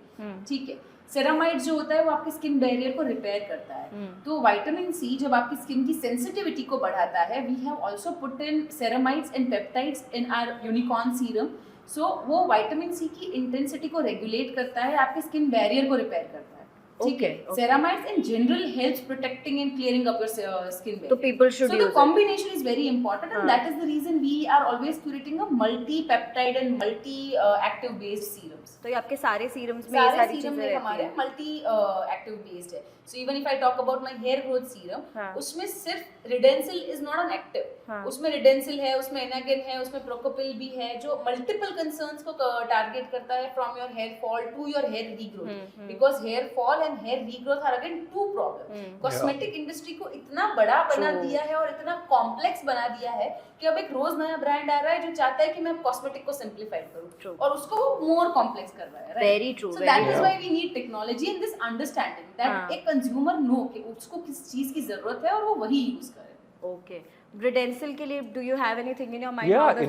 B: ठीक है. सेरामाइड जो होता है वो आपके स्किन बैरियर को रिपेयर करता है. तो विटामिन सी जब आपकी स्किन की सेंसिटिविटी को बढ़ाता है, we have also put in ceramides and peptides in our unicorn serum. So वो विटामिन सी की इंटेंसिटी को रेगुलेट करता है, आपके स्किन बैरियर को रिपेयर करता है. ठीक है. Ceramides in general helps protecting and clearing up your skin barrier.
A: So people should use it.
B: So the combination is very important and that is the reason we are always curating a multi-peptide and multi-active based serums.
A: तो ये आपके सारे serums में ये सारी चीजें रहती
B: हमारे multi-active based है. So even if I talk about my hair growth serum, उसमें सिर्फ Redensil is not an active. उसमें Redensil है, उसमें Enagen है, उसमें Procopil भी है, जो multiple concerns को target करता है from your hair fall to your hair regrowth. Because hair fall and hair regrowth are again two problems. Cosmetic industry को इतना बड़ा बना दिया है और इतना complex बना दिया है कि अब एक रोज नया ब्रांड आ रहा है जो चाहता है कि मैं कॉस्मेटिक को सिंप्लीफाइड करूं और उसको वो मोर कॉम्प्लेक्स कर रहा है.
A: Very true.
B: So that is why we need technology and this understanding that एक कंज्यूमर नो कि उसको किस चीज की जरूरत है और वो वही यूज करे.
A: Okay. Redensil के लिए do you have anything in your mind?
C: Yeah,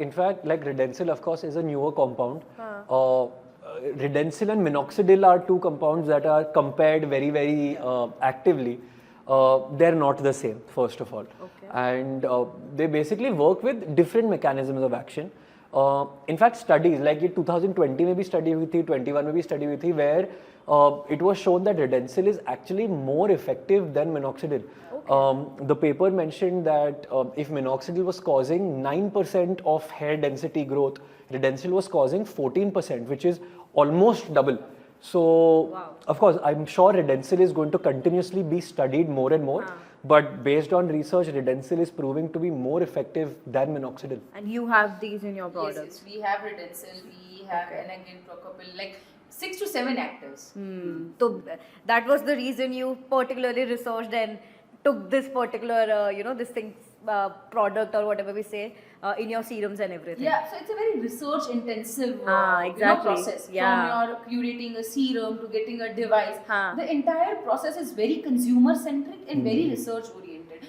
C: in fact, like Redensil, of course, is a newer compound. Redensil and minoxidil are two compounds that are compared very actively. They're not the same, first of all. And they basically work with different mechanisms of action. In fact, studies like ये 2020 में भी study हुई थी, 21 में भी study हुई थी, where it was shown that Redensil is actually more effective than minoxidil. The paper mentioned that if minoxidil was causing 9% of hair density growth, Redensil was causing 14%, which is almost double. So, of course, I'm sure Redensil is going to continuously be studied more and more. But based on research, Redensil is proving to be more effective than minoxidil.
A: And you have these in your products?
B: Yes, we have Redensil, we have Enagen, Procopil, like 6 to 7 actives.
A: So that was the reason you particularly researched and took this particular, this thing, product or whatever we say, in your serums and everything.
B: Yeah, so it's a very research intensive process.
A: Yeah.
B: From your curating a serum to getting a device. The entire process is very consumer centric and very research oriented.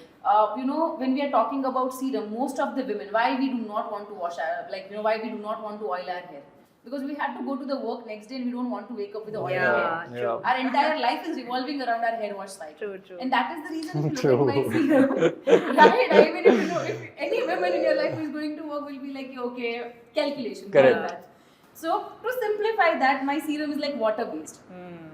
B: When we are talking about serum, most of the women, why we do not want to wash our, why we do not want to oil our hair. Because we have to go to the work next day and we don't want to wake up with the oily hair.
A: True.
B: Our entire life is revolving around our hair wash cycle.
A: True.
B: And that is the reason if you look at my serum. Right? I mean, if any woman in your life is going to work will be like, okay, calculation.
C: Correct.
B: So to simplify that, my serum is like water based.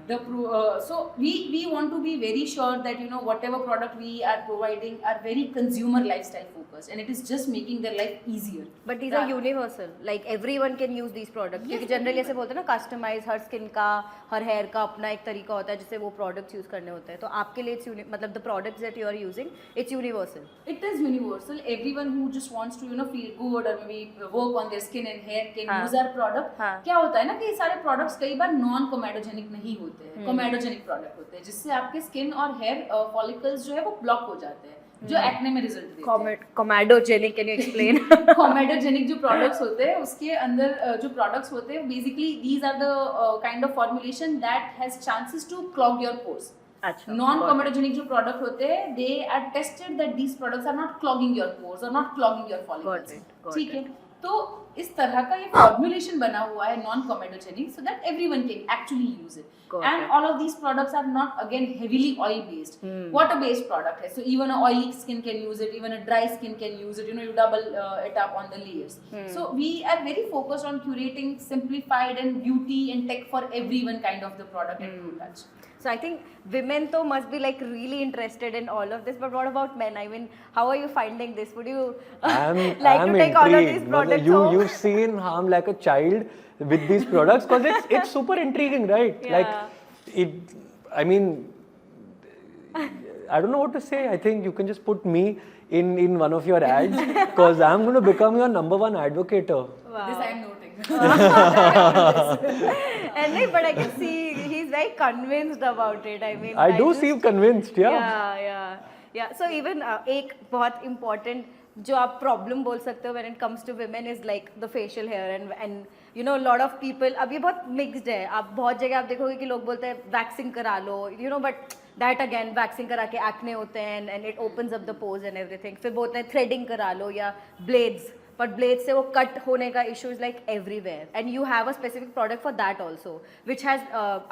B: So we want to be very sure that whatever product we are providing are very consumer lifestyle focused. focused, and it is just making their life easier.
A: But these are universal, like everyone can use these products. क्योंकि generally ऐसे बोलते हैं ना, customise हर skin का, her hair का अपना एक तरीका होता है जिससे वो प्रोडक्ट्स यूज करने होते हैं. तो आपके लिए मतलब the products that you are using, it's universal.
B: It is universal. Everyone who just wants to feel good or maybe work on their skin and hair can use our product. क्या होता है ना कि ये सारे products कई बार non comedogenic नहीं होते हैं, comedogenic product होते हैं, जिससे आपके skin और hair follicles जो है वो block हो जाते हैं, जो एक्ने में रिजल्ट देते हैं.
A: Comedogenic, can you explain?
B: Comedogenic जो products होते हैं उसके अंदर जो products होते हैं basically these are the kind of formulation that has chances to clog your pores.
A: अच्छा.
B: Non-comedogenic जो product होते हैं they are tested that these products are not clogging your pores or not clogging your follicles. ठीक है. तो इस तरह का ये formulation बना हुआ है non-comedogenic so that everyone can actually use it. And all of these products are not again heavily oil based. Water based product है. So even a oily skin can use it, even a dry skin can use it. You double it up on the layers. So we are very focused on curating simplified and beauty and tech for everyone kind of the product at True Touch.
A: So I think women though must be like really interested in all of this, but what about men? I mean, how are you finding this? Would you
C: I'm
A: to take all of these products home?
C: You've seen how I'm like a child with these products because it's super intriguing, right?
A: Yeah.
C: Like I mean, I don't know what to say. I think you can just put me in one of your ads because I'm going to become your #1 advocate.
B: Wow. This I am noting.
A: And but I can see he's very convinced about it. I mean,
C: I do seem convinced, yeah.
A: Yeah. So even एक बहुत important जो आप problem बोल सकते हो when it comes to women is like the facial hair and lot of people, अब ये बहुत mixed है. आप बहुत जगह आप देखोगे कि लोग बोलते हैं waxing करा लो, but that again waxing करा के acne होते हैं and it opens up the pores and everything. फिर बोलते हैं threading करा लो या blades. But blades से वो cut होने का issue is like everywhere, and you have a specific product for that also, which has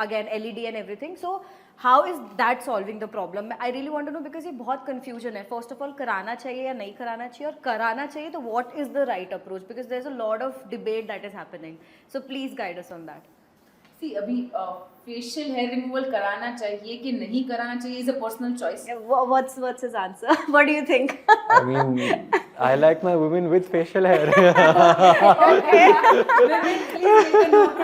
A: again LED and everything. So how is that solving the problem? I really want to know because ये बहुत confusion है. First of all, कराना चाहिए या नहीं कराना चाहिए, और कराना चाहिए तो what is the right approach? Because there's a lot of debate that is happening. So please guide us on that.
B: See, अभी facial hair removal कराना चाहिए कि नहीं कराना चाहिए is a personal choice.
A: What's his answer? What do you think?
C: I mean, I like my women with facial hair.
B: Women, please make a note.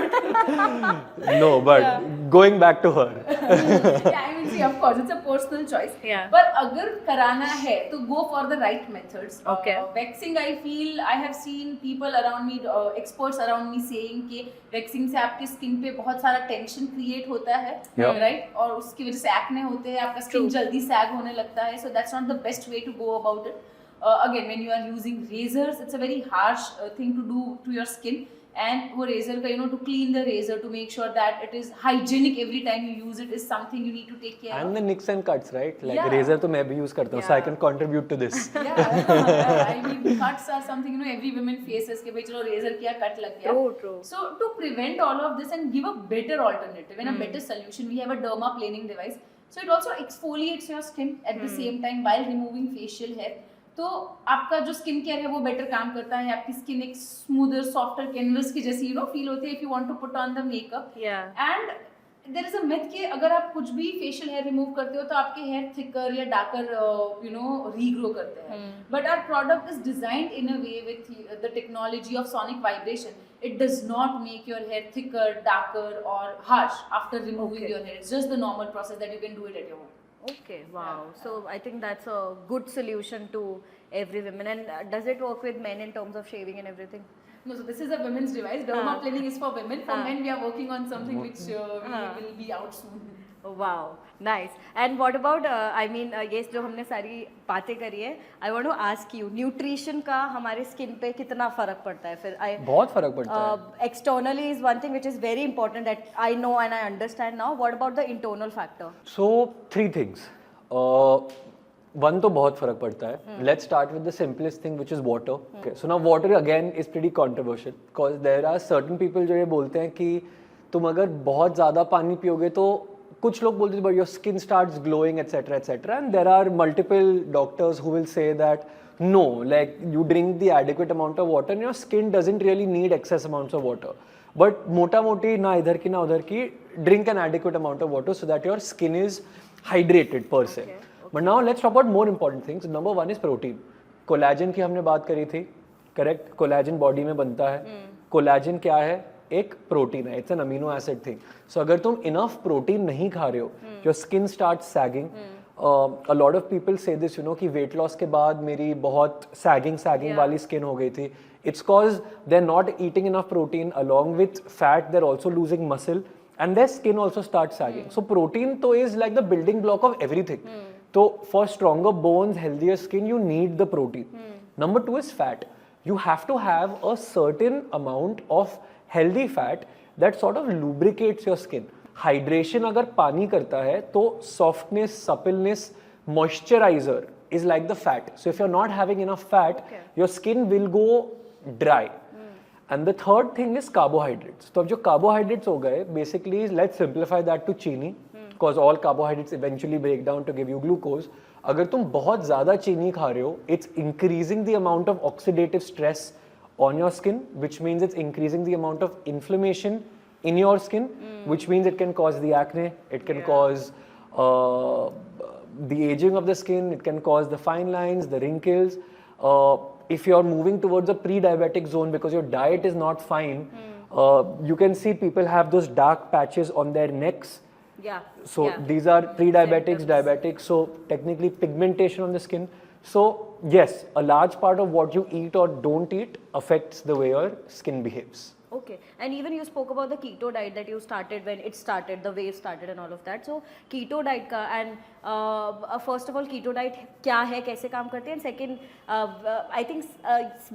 C: No, but going back to her.
B: Yeah, I mean, see, of course, it's a personal choice.
A: Yeah.
B: पर अगर कराना है तो go for the right methods.
A: Okay.
B: Waxing, I feel I have seen people around me, experts around me saying कि waxing से आपकी skin पे बहुत सारा tension create होता है, right? और उसकी वजह से acne होते हैं, आपका skin जल्दी sag होने लगता है. So that's not the best way to go about it. Again, when you are using razors, it's a very harsh thing to do to your skin. And वो razor का to clean the razor to make sure that it is hygienic every time you use it is something you need to take care of.
C: And the nicks and cuts, right? Like
B: Yeah.
C: razor तो मैं भी use करता हूँ, so I can contribute to this.
B: Yeah, I mean cuts are something every woman faces कि भाई चलो razor किया cut लग गया.
A: True.
B: So to prevent all of this and give a better alternative and a better solution, we have a dermaplaning device. So it also exfoliates your skin at the same time while removing facial hair. तो आपका जो skin care है वो better काम करता है, आपकी skin एक स्मूदर सॉफ्टर कैनवस की जैसी फील होती है if you want to put on the makeup. And there is a myth कि अगर आप कुछ भी फेशियल हेयर रिमूव करते हो तो आपके हेयर थिकर या डार्कर रीग्रो करते हैं. But our product is designed in a way with the technology of sonic vibration. It does not make your hair thicker, darker or harsh after removing your hair. It's just the normal process that you can do it at your home.
A: Okay, wow. So I think that's a good solution to every woman. And does it work with men in terms of shaving and everything?
B: No, so this is a women's device. Dermaplaning is for women. For men, we are working on something which will be out soon.
A: Wow, nice. And what about I mean ये जो हमने सारी बातें करी है, I want to ask you, nutrition का हमारे skin पे कितना फर्क पड़ता है फिर?
C: बहुत फर्क पड़ता है.
A: Externally is one thing which is very important that I know and I understand now. What about the internal factor?
C: So 3 things. One तो बहुत फर्क पड़ता है. Let's start with the simplest thing, which is water. Okay. So now water again is pretty controversial because there are certain people जो ये बोलते हैं कि तुम अगर बहुत ज़्यादा पानी पियोगे तो कुछ लोग बोलते हैं but your skin starts glowing etc. And there are multiple doctors who will say that no, like you drink the adequate amount of water and your skin doesn't really need excess amounts of water. But मोटा मोटी ना इधर की ना उधर की, drink an adequate amount of water so that your skin is hydrated per se. But now let's talk about more important things. Number 1 is protein. Collagen की हमने बात करी थी, करेक्ट? कोलेजन बॉडी में बनता है. कोलेजन क्या है? एक प्रोटीन है, it's an amino acid thing. So अगर तुम इनफ प्रोटीन नहीं खा रहे हो, your skin start sagging. A lot of people say this, you know, कि वेट लॉस के बाद मेरी बहुत सैगिंग वाली स्किन हो गई थी. It's cause they are not eating enough protein, along with fat they are also losing muscle and their skin also starts sagging. So protein to is like the building block of everything. So for stronger bones, healthier skin, you need the protein. Number 2 is fat. You have to have a certain amount of healthy fat that sort of lubricates your skin. Hydration अगर पानी करता है तो softness, suppleness, moisturizer is like the fat. So if you're not having enough fat, your skin will go dry. And the third thing is carbohydrates. तो अब जो carbohydrates हो गए, basically let's simplify that to चीनी, because all carbohydrates eventually break down to give you glucose. अगर तुम बहुत ज़्यादा चीनी खा रहे हो, it's increasing the amount of oxidative stress on your skin, which means it's increasing the amount of inflammation in your skin, which means it can cause the acne, it can cause the aging of the skin, it can cause the fine lines, the wrinkles. If you're moving towards a pre-diabetic zone because your diet is not fine, you can see people have those dark patches on their necks.
A: Yeah.
C: So these are pre-diabetics, diabetics, so technically pigmentation on the skin. So yes, a large part of what you eat or don't eat affects the way your skin behaves.
A: Okay, and even you spoke about the keto diet that you started when it started, the wave started and all of that. So keto diet का and first of all keto diet क्या है, कैसे काम करते हैं, and second I think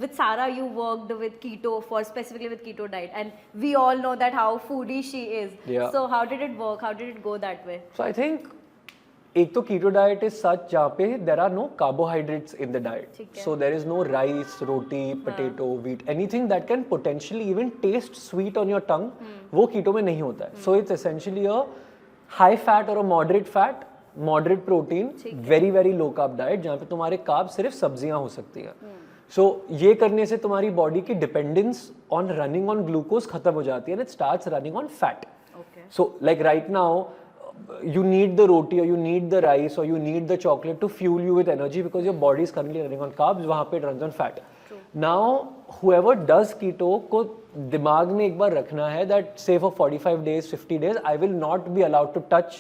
A: with Sara you worked with keto for specifically with keto diet, and we all know that how foodie she is.
C: Yeah.
A: So how did it work? How did it go that way?
C: So I think एक तो keto diet is such जहाँ पे there are no carbohydrates in the diet. So there is no rice, roti, potato, wheat, anything that can potentially even taste sweet on your tongue, वो keto में नहीं होता है. So it's essentially a high fat और a moderate fat, moderate protein, very very low carb diet जहाँ पे तुम्हारे carb सिर्फ सब्जियां हो सकती हैं. सो ये करने से तुम्हारी बॉडी की dependence on running on glucose खत्म हो जाती है, and it starts running on fat. So like right now you need the roti or you need the rice or you need the chocolate to fuel you with energy because your body is currently running on carbs, वहाँ पे it runs on fat. Now whoever does keto को दिमाग में एक बार रखना है that say for 45 days, 50 days, I will not be allowed to touch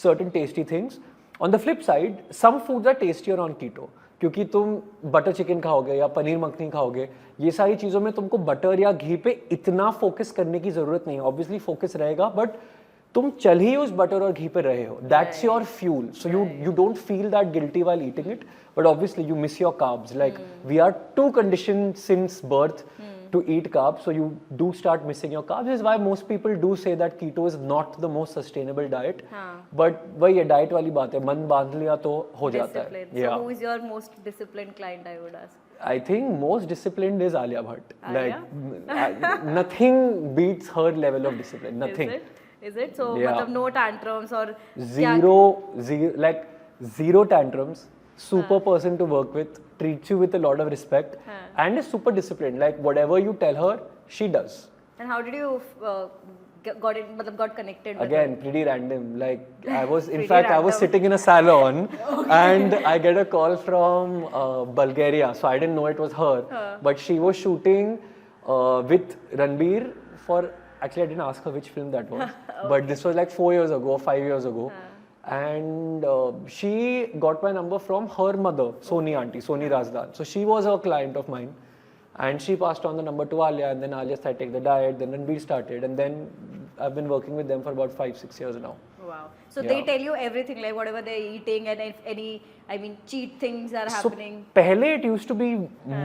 C: certain tasty things. On the flip side, some foods are tastier on keto. क्योंकि तुम butter chicken खाओगे या पनीर मखनी खाओगे, ये सारी चीज़ों में तुमको बटर या घी पे इतना फोकस करने की ज़रूरत नहीं है. ऑब्वियसली फोकस रहेगा, बट तुम चल ही उस बटर और घी पे रहे हो. That's your fuel. So you don't feel that guilty while eating it, but obviously you miss your carbs. Like we are too conditioned since birth to eat carbs, so you do start missing your carbs. This is why most people do say that keto is not the most sustainable diet. But वही diet वाली बात है, मन बांध लिया तो हो जाता है.
A: So who is your most disciplined client, I would ask?
C: I think most disciplined is Alia Bhatt. Like nothing beats her level of discipline. Nothing.
A: Is it? So मतलब no tantrums or
C: zero tantrums, super person to work with, treats you with a lot of respect, and is super disciplined. Like whatever you tell her, she does.
A: And how did you got connected with
C: Again,
A: her?
C: pretty random. Like I was, in fact, I was sitting in a salon and I get a call from Bulgaria. So I didn't know it was her, but she was shooting with Ranbir for. Actually, I didn't ask her which film that was, but this was like 4 years ago, 5 years ago. And she got my number from her mother, Soni auntie, Soni Razdan. So she was a client of mine, and she passed on the number to Alia, and then Alia started take the diet, then Ranbir started, and then I've been working with them for about 5-6 years now.
A: Wow. So they tell you everything, like whatever they're eating, and if any, I mean, cheat things are happening.
C: So pehle it used to be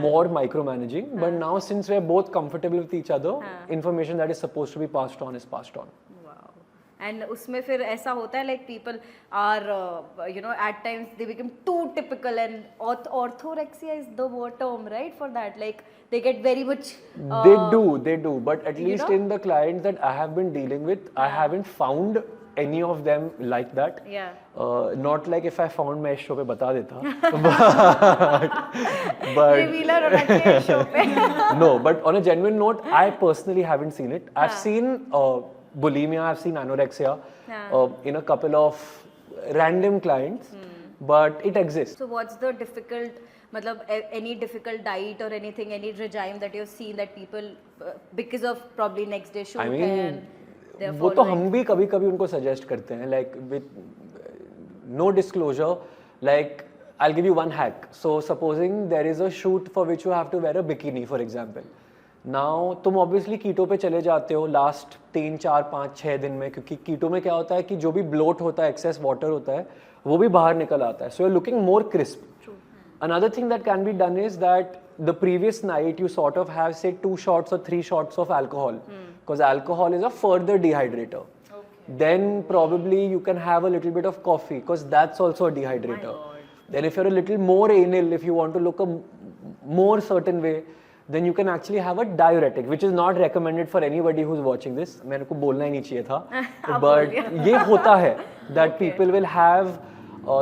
C: more micromanaging, but now since we're both comfortable with each other, information that is supposed to be passed on is passed on.
A: Wow. And उसमें फिर ऐसा होता है, like people are you know, at times they become too typical, and orthorexia is the word term, right, for that. Like they get very much
C: they do, but at least in the clients that I have been dealing with, I haven't found any of them like that. Not like if I found, मैं इस show पे बता देता. but
A: revealer होना चाहिए show पे.
C: No, but on a genuine note, I personally haven't seen it. I've seen bulimia, I've seen anorexia in a couple of random clients, but it exists.
A: So what's the difficult, matlab, any difficult diet or anything, any regime that you've seen that people, because of probably next day shoot
C: I mean,
A: and they're
C: वो तो
A: following?
C: हम भी कभी कभी उनको suggest करते हैं, like with no disclosure, like I'll give you one hack. So supposing there is a shoot for which you have to wear a bikini, for example. Now तुम obviously कीटो पे चले जाते हो लास्ट 3, 4, 5, 6 दिन में, क्योंकि कीटो में क्या होता है कि जो भी ब्लोट होता है, एक्सेस वाटर होता है, वो भी बाहर निकल आता है. So you're looking more crisp. Another thing that can be done is that the previous night you sort of have say 2 shots or 3 shots of alcohol, because alcohol is a further dehydrator. Then probably you can have a little bit of coffee, because that's also a dehydrator. Then if you're a little more anal, if you want to look a more certain way, then you can actually have a diuretic, which is not recommended for anybody who's watching this. मेरे को बोलना ही नहीं चाहिए था, but ये होता है that people will have,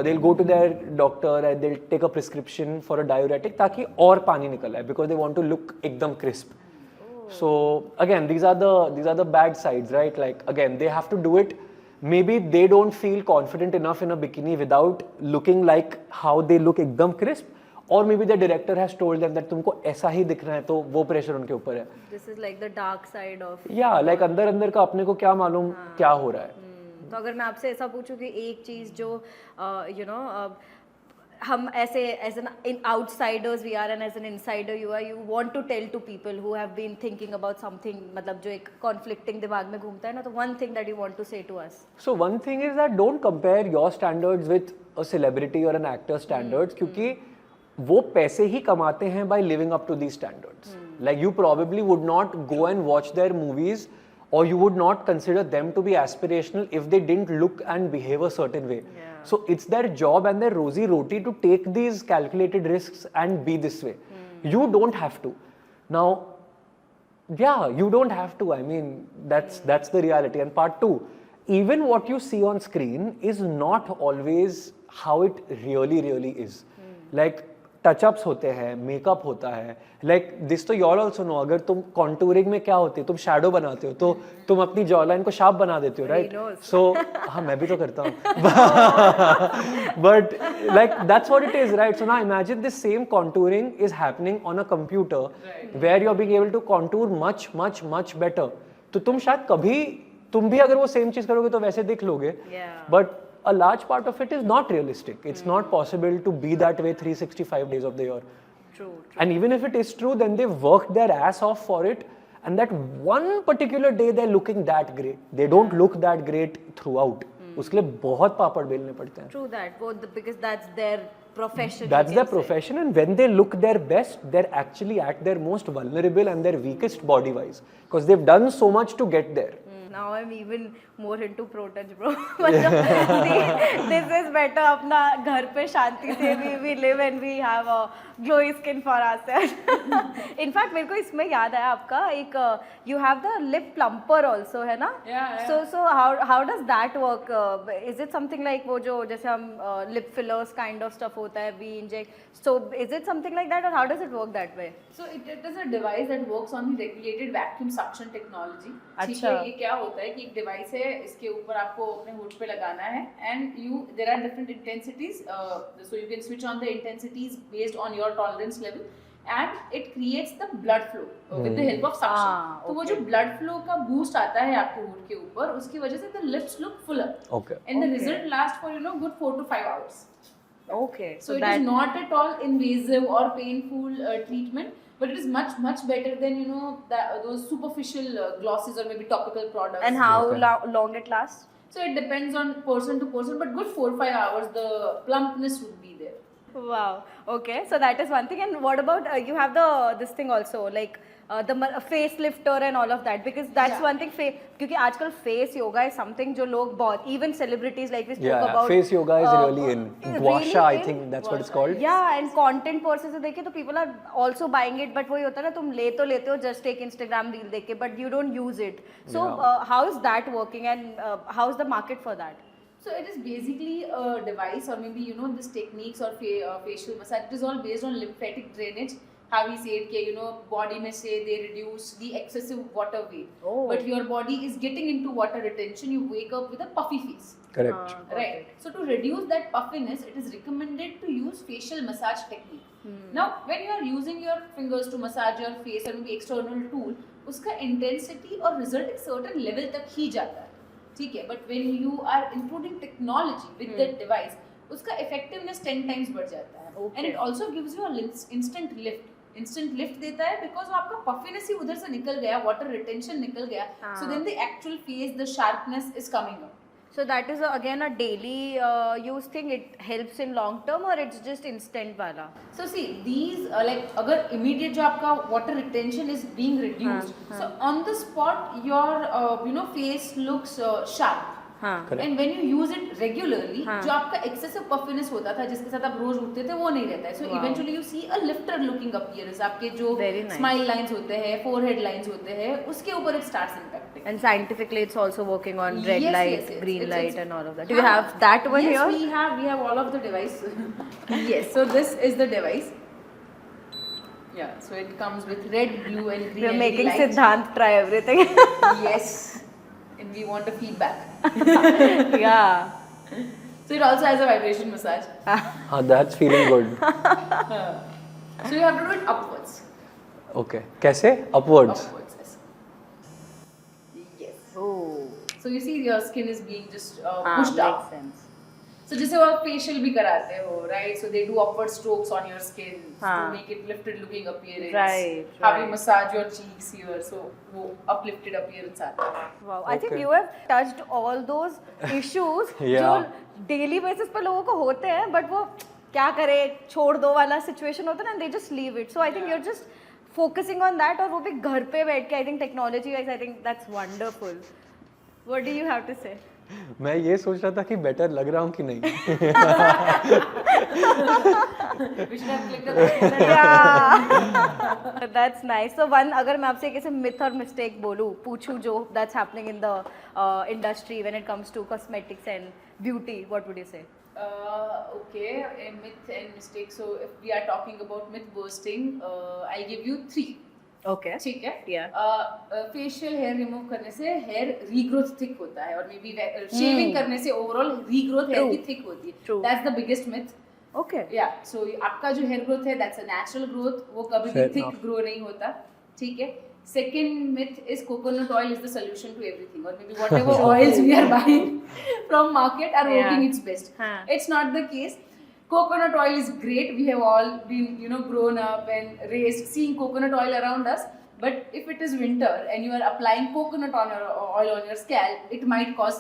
C: they'll go to their doctor and they'll take a prescription for a diuretic ताकि और पानी निकल आए, because they want to look एकदम crisp. So again, these are the bad sides, right? Like again, they have to do it. Maybe they don't feel confident enough in a bikini without looking like how they look एकदम crisp. Or maybe the director has told them that तुमको ऐसा ही दिखना है, तो वो pressure उनके ऊपर है.
A: This is like the dark side of.
C: Yeah, like अंदर अंदर का अपने को क्या मालूम क्या हो रहा है.
A: तो अगर मैं आपसे ऐसा पूछूं कि एक चीज जो you know हम ऐसे as an outsiders we are and as an insider you are, you want to tell to people who have been thinking about something, मतलब जो एक conflicting दिमाग में घूमता है ना, तो one thing that you want to say to us.
C: So one thing is that don't compare your standards with a celebrity or an actor's standards, क्योंकि वो पैसे ही कमाते हैं by living up to these standards. Like you probably would not go and watch their movies, or you would not consider them to be aspirational if they didn't look and behave a certain way. So it's their job and their rosy roti to take these calculated risks and be this way. You don't have to. Now, yeah, you don't have to. I mean, that's the reality. And part 2, even what you see on screen is not always how it really is. Like touch-ups होते हैं, makeup होता है, like this तो you also no. अगर तुम contouring में क्या होती है, तुम शैडो बनाते हो, तो तुम अपनी जॉ लाइन को शार्प बना देते हो, राइट? सो हाँ, मैं भी तो करता हूँ, but like that's what it is, right? So now imagine this same contouring is happening on a computer where you are being able to contour much better. तो तुम शायद कभी, तुम भी अगर वो सेम चीज करोगे तो वैसे दिख लोगे, but a large part of it is not realistic. It's not possible to be that way 365 days of the year.
A: True.
C: And even if it is true, then they worked their ass off for it, and that one particular day they're looking that great. They don't look that great throughout. उसके लिए बहुत पापड़ बेलने पड़ते हैं.
A: True that, because that's their profession.
C: That's their profession, and when they look their best, they're actually at their most vulnerable and their weakest body-wise, because they've done so much to get there.
A: Now I'm even more into pro-touch, bro. This is better. अपना घर पे शांति से we live and we have a glowy skin for ourselves. In fact, मेरे को इसमें याद आया आपका एक you have the lip plumper also, है ना?
B: Yeah.
A: So how does that work? Is it something like वो जो जैसे हम lip fillers kind of stuff होता है we inject? So is it something like that, or how does it work that way?
B: So it is a device that works on the regulated vacuum suction technology. ठीक है, ये क्या होता है कि एक डिवाइस है, इसके ऊपर आपको अपने होठ पे लगाना है, and there are different intensities, so you can switch on the intensities based on your tolerance level, and it creates the blood flow with the help of suction. तो वो जो blood flow का boost आता है आपके होठ के ऊपर, उसकी वजह से the lips look fuller.
C: Okay.
B: And the result lasts for good 4 to 5 hours.
A: Okay.
B: So it is not at all invasive or painful treatment, but it is much better than those superficial glosses or maybe topical products.
A: And how long it lasts?
B: So it depends on person to person, but good 4-5 hours the plumpness would be there.
A: Wow. Okay. So that is one thing. And what about you have this thing also, like the face lifter and all of that, because that's one thing. क्योंकि आजकल face yoga is something जो लोग बहुत, even celebrities like we spoke about.
C: Face yoga is really in. Gua sha, I think that's what it's called.
A: Yeah, and content purposes से देखे तो people are also buying it, but वही होता है ना, तुम ले तो लेते हो just take Instagram reel देख के, but you don't use it. So how is that working, and how is the market for that?
B: So it is basically a device, or maybe this techniques or facial massage. It is all based on lymphatic drainage. how he said कि you know body में से they reduce the excessive water weight,
A: Oh.
B: but your body is getting into water retention. You wake up with a puffy face.
C: Correct.
B: Right. So to reduce that puffiness, it is recommended to use facial massage technique. Now, when you are using your fingers to massage your face or maybe external tool, उसका intensity और result एक certain level तक ही जाता है, ठीक है? But when you are including technology with that device, उसका effectiveness 10 times बढ़ जाता है.
A: Okay.
B: And it also gives you a instant lift. Instant lift देता है बिकॉज आपका पफिनेस ही उधर से निकल गया, वाटर रिटेंशन निकल गया, so then the actual face, the sharpness is coming up.
A: So that is again a daily use thing. It helps in long term or it's just instant wala?
B: So see these like अगर immediate जो आपका water retention is being reduced, so on the spot your you know face looks sharp.
A: हाँ.
B: And when you use it regularly, जो आपका excessive puffiness होता था जिसके साथ आप रोज उठते थे वो नहीं रहता है. So eventually you see a lifter looking appearance. आपके जो
A: Very nice.
B: smile lines होते हैं, forehead lines होते हैं, उसके ऊपर it starts impacting.
A: And scientifically, it's also working on red
B: Yes,
A: light,
B: yes, yes.
A: green
B: It's-
A: light, and all of that. Do you have that one
B: Yes,
A: here?
B: we have all of the device. Yes, so this is the device. Yeah, so it comes with red, blue, and green.
A: We're
B: LED
A: making
B: lights.
A: Siddhant try everything.
B: Yes, and we want a feedback.
A: Yeah.
B: So it also has a vibration massage.
C: That's feeling good.
B: So you have to do it upwards.
C: Okay. कैसे? Upwards.
B: Upwards, yes. Yes.
A: Oh.
B: So you see your skin is being just
A: Ah,
B: pushed up.
A: makes sense.
B: So जैसे वो आप facial भी कराते हो, right? So they do upward strokes on your skin
A: हाँ.
B: to make it lifted looking appearance.
A: Right,
B: How you
A: right.
B: massage your cheeks here, so वो uplifted appearance आता है.
A: Wow. I think
C: Okay.
A: you have touched all those issues
C: Yeah.
A: जो daily basis पर लोगों को होते हैं, but वो क्या करे, छोड़ दो वाला situation होता है ना, and they just leave it. So I think you're just focusing on that, और वो भी घर पे बैठ के, I think technology wise, I think that's wonderful. What do you have to say?
C: मैं ये सोच रहा था कि बेटर लग रहा हूँ कि नहीं.
B: We should have clicked on that.
A: Yeah. That's nice. So one, अगर मैं आपसे कैसे myth और mistake बोलूँ, पूछूँ जो that's happening in the industry when it comes to cosmetics and beauty, what would you say?
B: Okay, a myth and mistake. So if we are talking about myth busting, I'll give you 3.
A: Okay.
B: ठीक है.
A: Yeah.
B: Facial hair remove करने से hair regrowth thick होता है, और may be shaving करने से overall regrowth hair की थिक होती है.
A: True.
B: That's the biggest myth.
A: Okay.
B: या सो आपका जो हेयर ग्रोथ है दैट्स अ नेचुरल ग्रोथ, वो कभी भी
C: Fair
B: थिक
C: enough.
B: ग्रो नहीं होता. ठीक है. Second myth is coconut oil is the solution to everything, or maybe whatever oils we are buying from market are working its best.
A: हाँ.
B: It's not the case. Coconut oil is great. We have all been, you know, grown up and raised seeing coconut oil around us. But if it is winter and you are applying coconut oil on your scalp, it might cause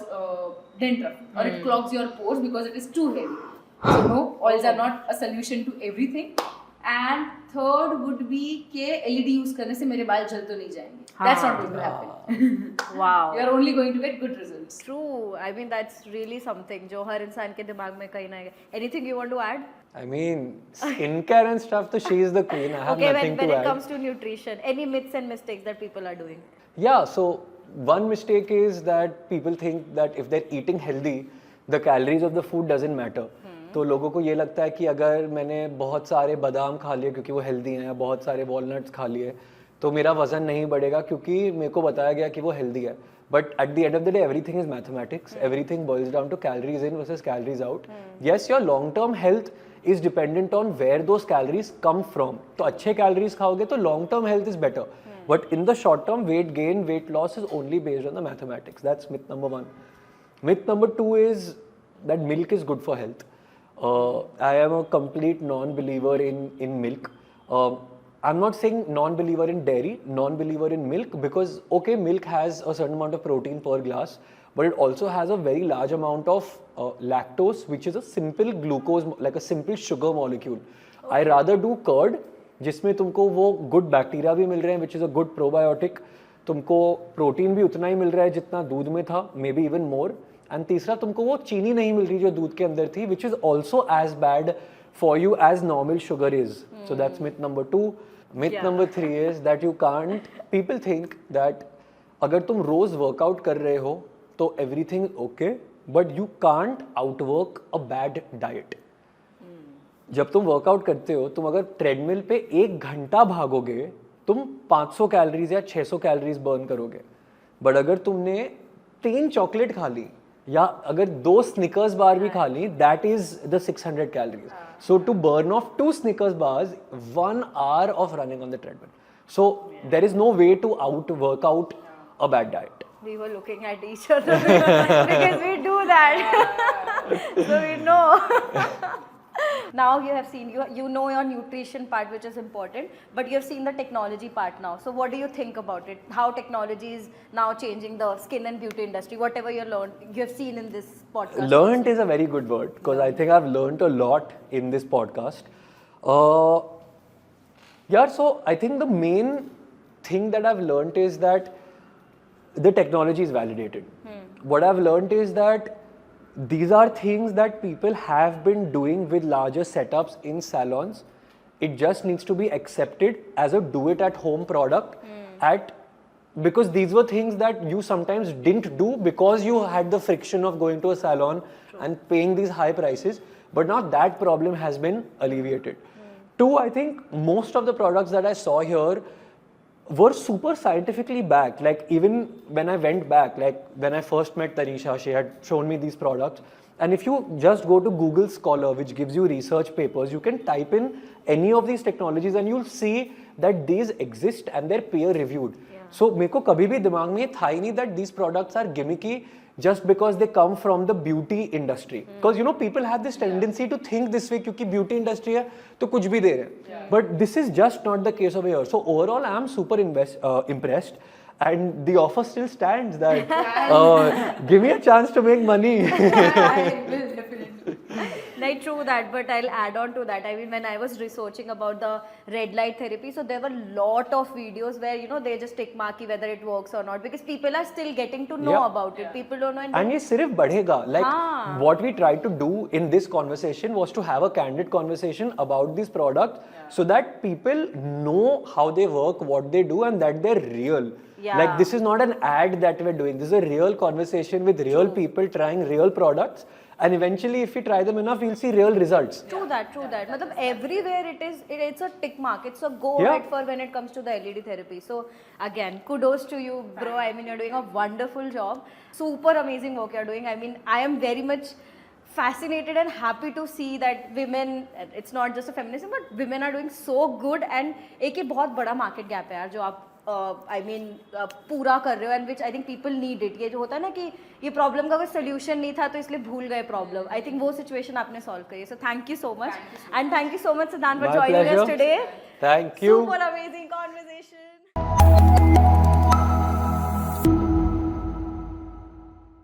B: dandruff, or it clogs your pores because it is too heavy. So no, oils are not a solution to everything. And third would be कि LED use करने से मेरे बाल जल तो नहीं जाएंगे. That's not going to happen.
A: Wow.
B: You are only going to get good results.
A: True. I mean that's really something जो हर इंसान के दिमाग में कहीं ना कहीं. Anything you want to add?
C: I mean, skincare and stuff, so she is the queen. I have
A: Okay,
C: nothing
A: when
C: to
A: it
C: add.
A: comes to nutrition, any myths and mistakes that people are doing?
C: Yeah, so one mistake is that people think that if they're eating healthy, the calories of the food doesn't matter. तो लोगों को ये लगता है कि अगर मैंने बहुत सारे बादाम खा लिए क्योंकि वो हेल्दी हैं, या बहुत सारे वॉलनट्स खा लिए, तो मेरा वजन नहीं बढ़ेगा क्योंकि मेरे को बताया गया कि वो हेल्दी है. But at the end of the day, everything is mathematics. Everything boils down to calories in versus calories out. Yes, your long-term health is dependent on where those calories come from. तो अच्छे calories खाओगे तो long-term health is better. But in the short term, weight gain, weight loss is only based on the mathematics. That's myth number 1. Myth number 2 is that milk is good for health. I am a complete non-believer in milk. I'm not saying non-believer in dairy, non-believer in milk, because okay, milk has a certain amount of protein per glass, but it also has a very large amount of lactose, which is a simple glucose, like a simple sugar molecule. I rather do curd, जिसमें तुमको वो good bacteria भी मिल रहे हैं, which is a good probiotic. तुमको protein भी उतना ही मिल रहा है जितना दूध में था, maybe even more. एंड तीसरा, तुमको वो चीनी नहीं मिल रही जो दूध के अंदर थी, which is also as bad for you as normal sugar is. So that's myth number 2. Myth number 3 is that you can't, people think that अगर तुम रोज वर्कआउट कर रहे हो तो everything okay, but you can't outwork a bad diet. जब तुम workout करते हो, तुम अगर ट्रेडमिल पे 1 घंटा भागोगे, तुम 500 कैलोरीज या 600 कैलोरीज बर्न करोगे. बट अगर तुमने 3 चॉकलेट खा ली या अगर 2 स्निकर्स बार भी खा ली, that is the 600 calories. So to burn off 2 Snickers bars, 1 hour of running on the treadmill. So there is no way to out workout a bad diet.
A: We were looking at each other because we do that. So we know. Now you have seen, you know your nutrition part, which is important, but you have seen the technology part now. So what do you think about it? How technology is now changing the skin and beauty industry? Whatever you learned, you have seen in this podcast.
C: Learned is a very good word, because I think I've learned a lot in this podcast. Yeah, so I think the main thing that I've learned is that the technology is validated. What I've learned is that these are things that people have been doing with larger setups in salons. It just needs to be accepted as a do it at home product because these were things that you sometimes didn't do because you had the friction of going to a salon and paying these high prices, but now that problem has been alleviated. Two, I think most of the products that I saw here were super scientifically backed. Like even when I went back, like when I first met Tanisha, she had shown me these products. And if you just go to Google Scholar, which gives you research papers, you can type in any of these technologies and you'll see that these exist and they're peer reviewed. So मेरे को कभी भी दिमाग में था ही नहीं that these products are gimmicky just because they come from the beauty industry. Because you know people have this tendency to think this way क्योंकि beauty industry है तो कुछ भी दे रहे हैं. But this is just not the case over here. So overall I am super impressed. And the offer still stands that give me a chance to make money.
B: I will definitely.
A: Like true that, but I'll add on to that. I mean, when I was researching about the red light therapy, so there were lot of videos where you know they just tick mark whether it works or not because people are still getting to know about it. People don't know.
C: And ये सिर्फ बढ़ेगा. Like what we tried to do in this conversation was to have a candid conversation about these products so that people know how they work, what they do, and that they're real. Like this is not an ad that we're doing. This is a real conversation with real people trying real products. And eventually, if we try them enough, we'll see real results.
A: True that, true that. Matlab everywhere it's a tick mark. It's a go ahead for when it comes to the LED therapy. So again, kudos to you, bro. I mean, you're doing a wonderful job. Super amazing work you're doing. I mean, I am very much fascinated and happy to see that women, it's not just a feminism, but women are doing so good. And एक ये बहुत बड़ा market gap है यार जो आप पूरा कर रहे हो and which I think people need it. ये जो होता है ना कि ये प्रॉब्लम का कोई सोल्यूशन नहीं था तो इसलिए भूल गए प्रॉब्लम. आई थिंक वो सिचुएशन आपने सॉल्व करी. So thank you so much and thank you so much Siddhant for joining us today.
C: Thank you.
A: Super amazing conversation.